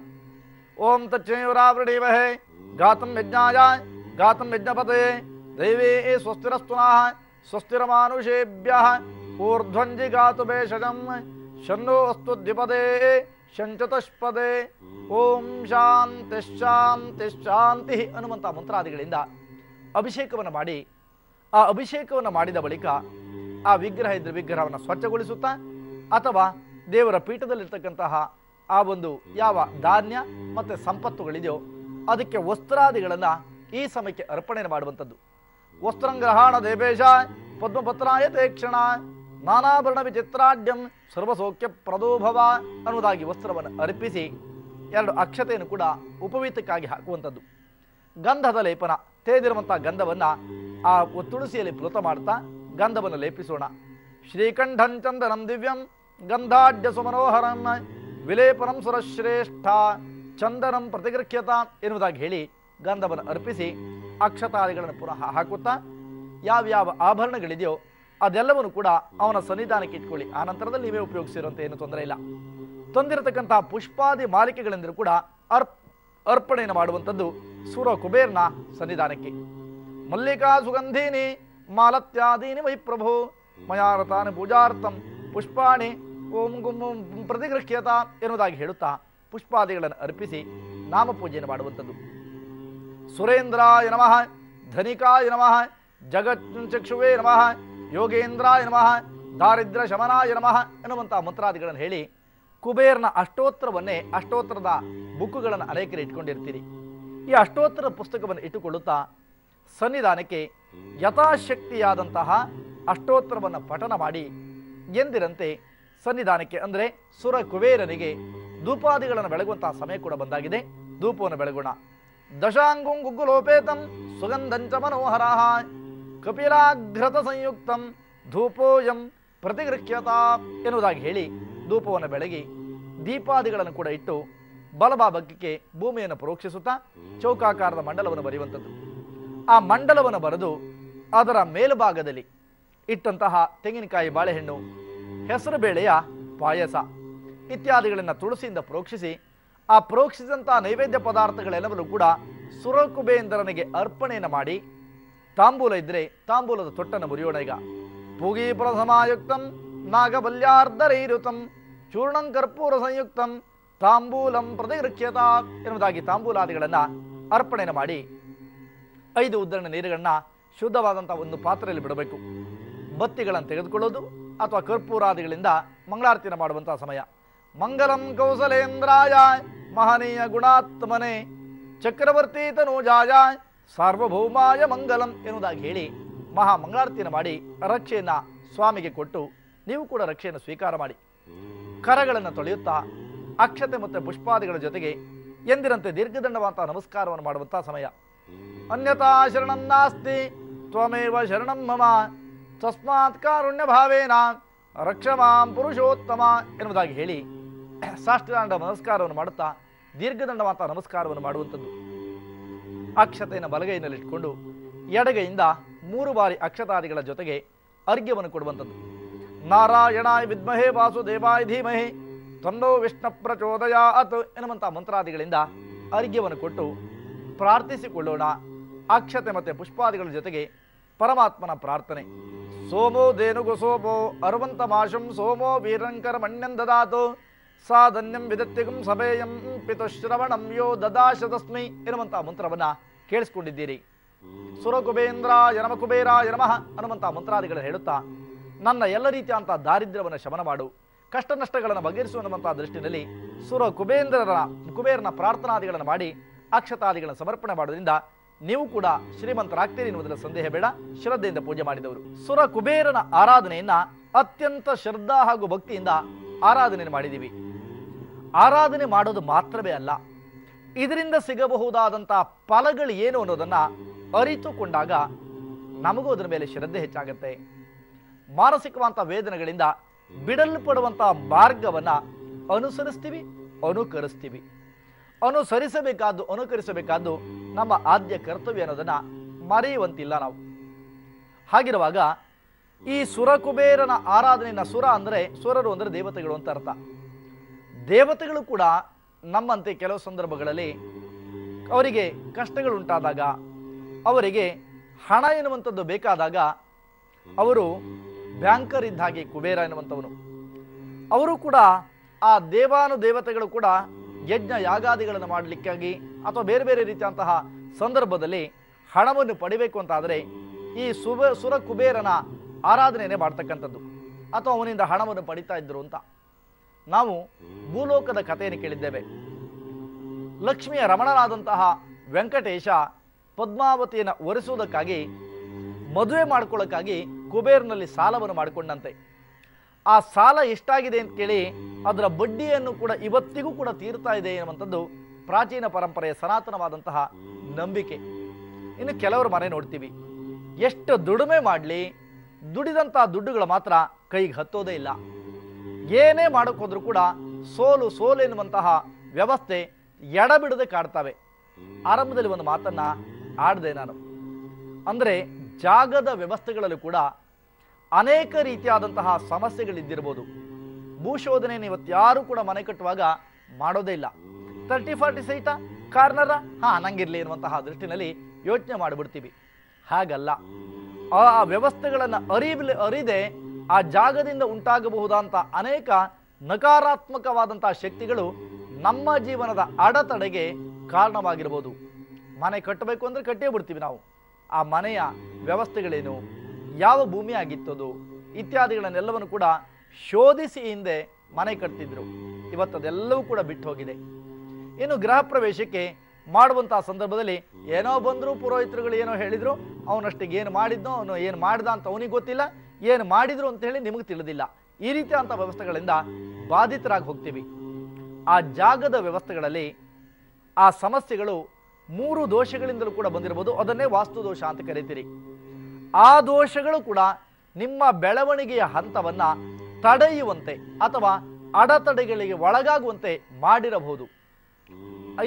Speaker 1: ಓಂ ತಚ್ಚೇವರಾವೃಣೀಮಹೇ ಗಾತಂ ಯಜ್ಞಾಯ ಗಾತಂ ಯಜ್ಞಪತೆ ದೈವೇ ಸ್ವಸ್ತಿರಸ್ತುನಃ ಸ್ವಸ್ತಿರಮಾನುಷೇಭ್ಯಃ ಊರ್ಧ್ವಂಜಿ ಗಾತು ಭೇಷಜಂ ಶನ್ನೋ ಅಸ್ತು ದ್ವಿಪದೇ ಶಂಚತುಷ್ಪದೇ ಓಂ ಶಾಂತಿ ಶಾಂತಿ ಶಾಂತಿ ಅನ್ನುವಂಥ ಮಂತ್ರಾದಿಗಳಿಂದ ಅಭಿಷೇಕವನ್ನು ಮಾಡಿ, ಆ ಅಭಿಷೇಕವನ್ನು ಮಾಡಿದ ಬಳಿಕ ಆ ವಿಗ್ರಹ ಇದ್ರೆ ವಿಗ್ರಹವನ್ನು ಸ್ವಚ್ಛಗೊಳಿಸುತ್ತಾ ಅಥವಾ ದೇವರ ಪೀಠದಲ್ಲಿರ್ತಕ್ಕಂತಹ ಆ ಒಂದು ಯಾವ ಧಾನ್ಯ ಮತ್ತು ಸಂಪತ್ತುಗಳಿದೆಯೋ ಅದಕ್ಕೆ ವಸ್ತ್ರಾದಿಗಳನ್ನು ಈ ಸಮಯಕ್ಕೆ ಅರ್ಪಣೆ ಮಾಡುವಂಥದ್ದು. ವಸ್ತ್ರಂಗ್ರಹಣ ದೇವೇಶ ಪದ್ಮಪತ್ರಾಯತೆ ಕ್ಷಣ ನಾನಾಭರಣ ವಿಚಿತ್ರಾಢ್ಯಂ ಸರ್ವಸೌಖ್ಯ ಪ್ರದೋಭವ ಅನ್ನುವುದಾಗಿ ವಸ್ತ್ರವನ್ನು ಅರ್ಪಿಸಿ 2 ಅಕ್ಷತೆಯನ್ನು ಕೂಡ ಉಪವೀತಕ್ಕಾಗಿ ಹಾಕುವಂಥದ್ದು. ಗಂಧದ ಲೇಪನ, ತೇದಿರುವಂಥ ಗಂಧವನ್ನು ಆ ತುಳಸಿಯಲ್ಲಿ ಪ್ಲುತ ಮಾಡ್ತಾ ಗಂಧವನ್ನು ಲೇಪಿಸೋಣ. ಶ್ರೀಕಂಠಂ ಚಂದನಂ ದಿವ್ಯಂ ಗಂಧಾಢ್ಯ ಸುಮನೋಹರಂ ವಿಲೇಪನಂ ಸುರಶ್ರೇಷ್ಠ ಚಂದನಂ ಪ್ರತಿಗೃಹ್ಯತ ಎನ್ನುವುದಾಗಿ ಹೇಳಿ ಗಂಧವನ್ನು ಅರ್ಪಿಸಿ ಅಕ್ಷತಾದಿಗಳನ್ನು ಪುನಃ ಹಾಕುತ್ತಾ ಯಾವ್ಯಾವ ಆಭರಣಗಳಿದೆಯೋ ಅದೆಲ್ಲವನ್ನು ಕೂಡ ಅವನ ಸನ್ನಿಧಾನಕ್ಕೆ ಇಟ್ಕೊಳ್ಳಿ. ಆ ನಂತರದಲ್ಲಿ ನೀವೇ ಉಪಯೋಗಿಸಿರುವಂತೆ ಏನು ತೊಂದರೆ ಇಲ್ಲ. ತಂದಿರತಕ್ಕಂಥ ಪುಷ್ಪಾದಿ ಮಾಲಿಕೆಗಳೆಂದರೂ ಕೂಡ ಅರ್ಪಣೆಯನ್ನು ಮಾಡುವಂಥದ್ದು ಸುರ ಕುಬೇರನ ಸನ್ನಿಧಾನಕ್ಕೆ. ಮಲ್ಲಿಕಾ ಸುಗಂಧೀನಿ ಮಾಲತ್ಯಾದೀನಿ ವೈ ಪ್ರಭು ಮಯಾರತಾನಿ ಪೂಜಾರ್ಥಂ ಪುಷ್ಪಾಣಿ ಓಂ ಗುಂ ಪ್ರತಿಗೃಹ್ಯತ ಎನ್ನುವುದಾಗಿ ಹೇಳುತ್ತಾ ಪುಷ್ಪಾದಿಗಳನ್ನು ಅರ್ಪಿಸಿ ನಾಮಪೂಜೆಯನ್ನು ಮಾಡುವಂಥದ್ದು. ಸುರೇಂದ್ರಾಯ ನಮಃ, ಧನಿಕಾಯ ನಮಃ, ಜಗಚ್ಚಕ್ಷುವೇ ನಮಃ, ಯೋಗೇಂದ್ರಾಯ ನಮಃ, ದಾರಿದ್ರ್ಯ ಶಮನಾಯ ನಮಃ ಎನ್ನುವಂಥ ಮಂತ್ರಾದಿಗಳನ್ನು ಹೇಳಿ ಕುಬೇರನ ಅಷ್ಟೋತ್ತರವನ್ನೇ, ಅಷ್ಟೋತ್ತರದ ಬುಕ್ಕುಗಳನ್ನು ಅನೇಕರು ಇಟ್ಕೊಂಡಿರ್ತೀರಿ. ಈ ಅಷ್ಟೋತ್ತರ ಪುಸ್ತಕವನ್ನು ಇಟ್ಟುಕೊಳ್ಳುತ್ತಾ ಸನ್ನಿಧಾನಕ್ಕೆ ಯಥಾಶಕ್ತಿಯಾದಂತಹ ಅಷ್ಟೋತ್ತರವನ್ನು ಪಠನ ಮಾಡಿ ಎಂದಿರಂತೆ ಸನ್ನಿಧಾನಕ್ಕೆ ಅಂದರೆ ಸುರ ಕುಬೇರನಿಗೆ ಧೂಪಾದಿಗಳನ್ನು ಬೆಳಗುವಂತಹ ಸಮಯ ಕೂಡ ಬಂದಾಗಿದೆ. ಧೂಪವನ್ನು ಬೆಳಗೋಣ. ದಶಾಂಗುಂ ಗುಗ್ಗುಲೋಪೇತಂ ಸುಗಂಧಂಚ ಮನೋಹರ ಕಪಿಲಾಘ್ರತ ಸಂಯುಕ್ತಂ ಧೂಪೋಯಂ ಪ್ರತಿಗೃಹ್ಯತ ಎನ್ನುವುದಾಗಿ ಹೇಳಿ ಧೂಪವನ್ನು ಬೆಳಗಿ ದೀಪಾದಿಗಳನ್ನು ಕೂಡ ಇಟ್ಟು ಬಲಭಾಗಕ್ಕೆ ಭೂಮಿಯನ್ನು ಪ್ರೋಕ್ಷಿಸುತ್ತಾ ಚೌಕಾಕಾರದ ಮಂಡಲವನ್ನು ಬರೆಯುವಂಥದ್ದು. ಆ ಮಂಡಲವನ್ನು ಬರೆದು ಅದರ ಮೇಲುಭಾಗದಲ್ಲಿ ಇಟ್ಟಂತಹ ತೆಂಗಿನಕಾಯಿ, ಬಾಳೆಹಣ್ಣು, ಹೆಸರು ಬೇಳೆಯ ಪಾಯಸ ಇತ್ಯಾದಿಗಳನ್ನು ತುಳಸಿಯಿಂದ ಪ್ರೋಕ್ಷಿಸಿ ಆ ಪ್ರೋಕ್ಷಿಸಿದಂತಹ ನೈವೇದ್ಯ ಪದಾರ್ಥಗಳೆಲ್ಲವನ್ನೂ ಕೂಡ ಸುರಕುಬೇಂದ್ರನಿಗೆ ಅರ್ಪಣೆಯನ್ನು ಮಾಡಿ ತಾಂಬೂಲ ಇದ್ದರೆ ತಾಂಬೂಲದ ತೊಟ್ಟನ್ನು ಮುರಿಯೋಣ. ಈಗ ಪೂಗೀಪುರ ಸಮಾಯುಕ್ತಂ ನಾಗಬಲ್ಯಾರ್ಧರೈರುತಂ ಚೂರ್ಣಂ ಕರ್ಪೂರ ಸಂಯುಕ್ತಂ ತಾಂಬೂಲಂ ಪ್ರತಿಗೃಹ್ಯತ ಎನ್ನುವುದಾಗಿ ತಾಂಬೂಲಾದಿಗಳನ್ನು ಅರ್ಪಣೆಯನ್ನು ಮಾಡಿ 5 ಉದ್ದರಣ ನೀರುಗಳನ್ನ ಶುದ್ಧವಾದಂಥ ಒಂದು ಪಾತ್ರೆಯಲ್ಲಿ ಬಿಡಬೇಕು. ಬತ್ತಿಗಳನ್ನು ತೆಗೆದುಕೊಳ್ಳೋದು ಅಥವಾ ಕರ್ಪೂರಾದಿಗಳಿಂದ ಮಂಗಳಾರತಿಯನ್ನು ಮಾಡುವಂತಹ ಸಮಯ. ಮಂಗಲಂ ಕೌಸಲೇಂದ್ರಾಯ ಮಹನೀಯ ಗುಣಾತ್ಮನೆ ಚಕ್ರವರ್ತಿ ತನೂಜಾಯ ಸಾರ್ವಭೌಮಾಯ ಮಂಗಲಂ ಎನ್ನುವುದಾಗಿ ಹೇಳಿ ಮಹಾ ಮಂಗಳಾರತಿಯನ್ನು ಮಾಡಿ ರಕ್ಷೆಯನ್ನು ಸ್ವಾಮಿಗೆ ಕೊಟ್ಟು ನೀವು ಕೂಡ ರಕ್ಷೆಯನ್ನು ಸ್ವೀಕಾರ ಮಾಡಿ ಕರಗಳನ್ನು ತೊಳೆಯುತ್ತಾ ಅಕ್ಷತೆ ಮತ್ತು ಪುಷ್ಪಾದಿಗಳ ಜೊತೆಗೆ ಎಂದಿರಂತೆ ದೀರ್ಘದಂಡವಂತಹ ನಮಸ್ಕಾರವನ್ನು ಮಾಡುವಂತಹ ಸಮಯ. ಅನ್ಯತಾ ಶರಣಂ ನಾಸ್ತಿ ತ್ವಮೇವ ಶರಣಂ ಮಮ ತಸ್ಮಾತ್ ಕಾರುಣ್ಯ ಭಾವೇನ ರಕ್ಷಮಾಂ ಪುರುಷೋತ್ತಮ ಎನ್ನುವುದಾಗಿ ಹೇಳಿ ಸಾಷ್ಟಾಂಗ ನಮಸ್ಕಾರವನ್ನು ಮಾಡುತ್ತಾ ದೀರ್ಘದಂಡವಂತಹ ನಮಸ್ಕಾರವನ್ನು ಮಾಡುವಂಥದ್ದು. ಅಕ್ಷತೆಯನ್ನು ಬಲಗೈನಲ್ಲಿ ಇಟ್ಕೊಂಡು ಎಡಗೈಯಿಂದ 3 ಬಾರಿ ಅಕ್ಷತಾದಿಗಳ ಜೊತೆಗೆ ಅರ್ಘ್ಯವನ್ನು ಕೊಡುವಂಥದ್ದು. ನಾರಾಯಣಾಯ ವಿದ್ಮಹೇ ವಾಸುದೇವಾಯ ಧೀಮಹಿ ತನ್ನೋ ವಿಷ್ಣು ಪ್ರಚೋದಯಾತ್ ಎನ್ನುವಂತಹ ಮಂತ್ರಾದಿಗಳಿಂದ ಅರ್ಘ್ಯವನ್ನು ಕೊಟ್ಟು ಪ್ರಾರ್ಥಿಸಿಕೊಳ್ಳೋಣ. ಅಕ್ಷತೆ ಮತ್ತು ಪುಷ್ಪಾದಿಗಳ ಜೊತೆಗೆ ಪರಮಾತ್ಮನ ಪ್ರಾರ್ಥನೆ. ಸೋಮೋ ಧೇನುಗು ಸೋಮೋ ಅರುವಂತ ಮಾಶಂ ಸೋಮೋ ವೀರಂಕರ ಮಣ್ಯಂ ದದಾತು ಸಾಧನ್ಯಂ ವಿದತ್ಯಗಂ ಸಭೇಯಂ ಪಿತುಶ್ರವಣಂ ಯೋ ದದಾಶತಸ್ಮೈ ಎನ್ನುವಂತಹ ಮಂತ್ರವನ್ನು ಕೇಳಿಸ್ಕೊಂಡಿದ್ದೀರಿ. ಸುರಕುಬೇಂದ್ರಾಯ ನಮಃ ಕುಬೇರಾಯ ನಮಃ ಅನ್ನುವಂತಹ ಮಂತ್ರಾದಿಗಳನ್ನು ಹೇಳುತ್ತಾ ನನ್ನ ಎಲ್ಲ ರೀತಿಯಂತಹ ದಾರಿದ್ರ್ಯವನ್ನು ಶಮನ ಮಾಡು, ಕಷ್ಟ ನಷ್ಟಗಳನ್ನು ಬಗೆಹರಿಸುವಂತಹ ದೃಷ್ಟಿನಲ್ಲಿ ಕುಬೇರನ ಪ್ರಾರ್ಥನಾದಿಗಳನ್ನು ಮಾಡಿ ಅಕ್ಷತಾದಿಗಳನ್ನು ಸಮರ್ಪಣೆ ಮಾಡೋದ್ರಿಂದ ನೀವು ಕೂಡ ಶ್ರೀಮಂತರಾಗ್ತೀರಿ ಎನ್ನುವುದರ ಸಂದೇಹ ಬೇಡ. ಶ್ರದ್ಧೆಯಿಂದ ಪೂಜೆ ಮಾಡಿದವರು. ಸುರ ಕುಬೇರನ ಆರಾಧನೆಯನ್ನ ಅತ್ಯಂತ ಶ್ರದ್ಧಾ ಹಾಗೂ ಭಕ್ತಿಯಿಂದ ಆರಾಧನೆ ಮಾಡಿದ್ದೀವಿ. ಆರಾಧನೆ ಮಾಡೋದು ಮಾತ್ರವೇ ಅಲ್ಲ, ಇದರಿಂದ ಸಿಗಬಹುದಾದಂತಹ ಫಲಗಳು ಏನು ಅನ್ನೋದನ್ನ ಅರಿತುಕೊಂಡಾಗ ನಮಗೂ ಅದರ ಮೇಲೆ ಶ್ರದ್ಧೆ ಹೆಚ್ಚಾಗುತ್ತೆ. ಮಾನಸಿಕವಂತ ವೇದನೆಗಳಿಂದ ಬಿಡಲ್ಪಡುವಂತಹ ಮಾರ್ಗವನ್ನ ಅನುಸರಿಸ್ತೀವಿ, ಅನುಕರಿಸ್ತೀವಿ. ಅನುಕರಿಸಬೇಕಾದ್ದು ನಮ್ಮ ಆದ್ಯ ಕರ್ತವ್ಯ ಅನ್ನೋದನ್ನ ಮರೆಯುವಂತಿಲ್ಲ ನಾವು. ಹಾಗಿರುವಾಗ ಈ ಸುರಕುಬೇರನ ಆರಾಧನೆಯನ್ನ, ಸುರ ಅಂದರೆ ಸುರರು ಅಂದರೆ ದೇವತೆಗಳು ಅಂತ ಅರ್ಥ. ದೇವತೆಗಳು ಕೂಡ ನಮ್ಮಂತೆ ಕೆಲವು ಸಂದರ್ಭಗಳಲ್ಲಿ ಅವರಿಗೆ ಕಷ್ಟಗಳುಂಟಾದಾಗ, ಅವರಿಗೆ ಹಣ ಎನ್ನುವಂಥದ್ದು ಬೇಕಾದಾಗ ಅವರು ಬ್ಯಾಂಕರ್ ಇದ್ದ ಹಾಗೆ ಕುಬೇರ ಎನ್ನುವಂಥವನು. ಅವರು ಕೂಡ ಆ ದೇವಾನುದೇವತೆಗಳು ಕೂಡ ಯಜ್ಞ ಯಾಗಾದಿಗಳನ್ನು ಮಾಡಲಿಕ್ಕಾಗಿ ಅಥವಾ ಬೇರೆ ಬೇರೆ ರೀತಿಯಂತಹ ಸಂದರ್ಭದಲ್ಲಿ ಹಣವನ್ನು ಪಡಿಬೇಕು ಅಂತಾದರೆ ಈ ಸುರ ಕುಬೇರನ ಆರಾಧನೆಯೇ ಮಾಡ್ತಕ್ಕಂಥದ್ದು ಅಥವಾ ಅವನಿಂದ ಹಣವನ್ನು ಪಡಿತಾ ಇದ್ರು ಅಂತ ನಾವು ಭೂಲೋಕದ ಕಥೆಯನ್ನು ಕೇಳಿದ್ದೇವೆ. ಲಕ್ಷ್ಮಿಯ ರಮಣನಾದಂತಹ ವೆಂಕಟೇಶ ಪದ್ಮಾವತಿಯನ್ನು ಒರೆಸುವುದಕ್ಕಾಗಿ, ಮದುವೆ ಮಾಡ್ಕೊಳ್ಳೋಕ್ಕಾಗಿ ಕುಬೇರನಲ್ಲಿ ಸಾಲವನ್ನು ಮಾಡಿಕೊಂಡಂತೆ. ಆ ಸಾಲ ಎಷ್ಟಾಗಿದೆ ಅಂತ ಕೇಳಿ ಅದರ ಬಡ್ಡಿಯನ್ನು ಕೂಡ ಇವತ್ತಿಗೂ ಕೂಡ ತೀರ್ತಾ ಇದೆ ಎನ್ನುವಂಥದ್ದು ಪ್ರಾಚೀನ ಪರಂಪರೆಯ ಸನಾತನವಾದಂತಹ ನಂಬಿಕೆ. ಇನ್ನು ಕೆಲವರು ಮನೆ ನೋಡ್ತೀವಿ, ಎಷ್ಟು ದುಡಿಮೆ ಮಾಡಲಿ ದುಡಿದಂತಹ ದುಡ್ಡುಗಳು ಮಾತ್ರ ಕೈಗೆ ಹತ್ತೋದೇ ಇಲ್ಲ. ಏನೇ ಮಾಡೋಕೆ ಹೋದ್ರೂ ಕೂಡ ಸೋಲು ಸೋಲು ಎನ್ನುವಂತಹ ವ್ಯವಸ್ಥೆ ಎಡಬಿಡದೆ ಕಾಡ್ತವೆ. ಆರಂಭದಲ್ಲಿ ಒಂದು ಮಾತನ್ನ ಆಡಿದೆ ನಾನು, ಅಂದರೆ ಜಾಗದ ವ್ಯವಸ್ಥೆಗಳಲ್ಲೂ ಕೂಡ ಅನೇಕ ರೀತಿಯಾದಂತಹ ಸಮಸ್ಯೆಗಳಿದ್ದಿರ್ಬೋದು. ಭೂಶೋಧನೆಯನ್ನು ಇವತ್ತು ಯಾರು ಕೂಡ ಮನೆ ಕಟ್ಟುವಾಗ ಮಾಡೋದೇ ಇಲ್ಲ. 30-40 ಸೈಟ ಕಾರ್ನರ ನಂಗಿರ್ಲಿ ಎನ್ನುವಂತಹ ದೃಷ್ಟಿನಲ್ಲಿ ಯೋಚನೆ ಮಾಡಿಬಿಡ್ತೀವಿ. ಹಾಗಲ್ಲ, ಆ ವ್ಯವಸ್ಥೆಗಳನ್ನು ಅರಿದೆ ಆ ಜಾಗದಿಂದ ಉಂಟಾಗಬಹುದಂತ ಅನೇಕ ನಕಾರಾತ್ಮಕವಾದಂತಹ ಶಕ್ತಿಗಳು ನಮ್ಮ ಜೀವನದ ಅಡೆತಡೆಗೆ ಕಾರಣವಾಗಿರ್ಬೋದು. ಮನೆ ಕಟ್ಟಬೇಕು ಅಂದರೆ ಕಟ್ಟೇ ಬಿಡ್ತೀವಿ ನಾವು. ಆ ಮನೆಯ ವ್ಯವಸ್ಥೆಗಳೇನು, ಯಾವ ಭೂಮಿ ಆಗಿತ್ತದು ಇತ್ಯಾದಿಗಳನ್ನೆಲ್ಲವನ್ನು ಕೂಡ ಶೋಧಿಸಿ ಹಿಂದೆ ಮನೆ ಕಟ್ತಿದ್ರು. ಇವತ್ತದೆಲ್ಲವೂ ಕೂಡ ಬಿಟ್ಟು ಹೋಗಿದೆ. ಇನ್ನು ಗೃಹ ಪ್ರವೇಶಕ್ಕೆ ಮಾಡುವಂತಹ ಸಂದರ್ಭದಲ್ಲಿ ಏನೋ ಬಂದ್ರು, ಪುರೋಹಿತರುಗಳು ಏನೋ ಹೇಳಿದ್ರು, ಅವನಷ್ಟಿಗೆ ಏನು ಮಾಡಿದ್ನೋ ಅವನು ಏನು ಮಾಡ್ದ ಅಂತ ಅವನಿಗೆ ಗೊತ್ತಿಲ್ಲ, ಏನು ಮಾಡಿದ್ರು ಅಂತ ಹೇಳಿ ನಿಮಗೆ ತಿಳಿದಿಲ್ಲ. ಈ ರೀತಿಯಾದಂಥ ವ್ಯವಸ್ಥೆಗಳಿಂದ ಬಾಧಿತರಾಗಿ ಹೋಗ್ತೀವಿ. ಆ ಜಾಗದ ವ್ಯವಸ್ಥೆಗಳಲ್ಲಿ ಆ ಸಮಸ್ಯೆಗಳು 3 ದೋಷಗಳಿಂದಲೂ ಕೂಡ ಬಂದಿರಬಹುದು. ಅದನ್ನೇ ವಾಸ್ತು ದೋಷ ಅಂತ ಕರೀತೀರಿ. ಆ ದೋಷಗಳು ಕೂಡ ನಿಮ್ಮ ಬೆಳವಣಿಗೆಯ ಹಂತವನ್ನ ತಡೆಯುವಂತೆ ಅಥವಾ ಅಡೆತಡೆಗಳಿಗೆ ಒಳಗಾಗುವಂತೆ ಮಾಡಿರಬಹುದು.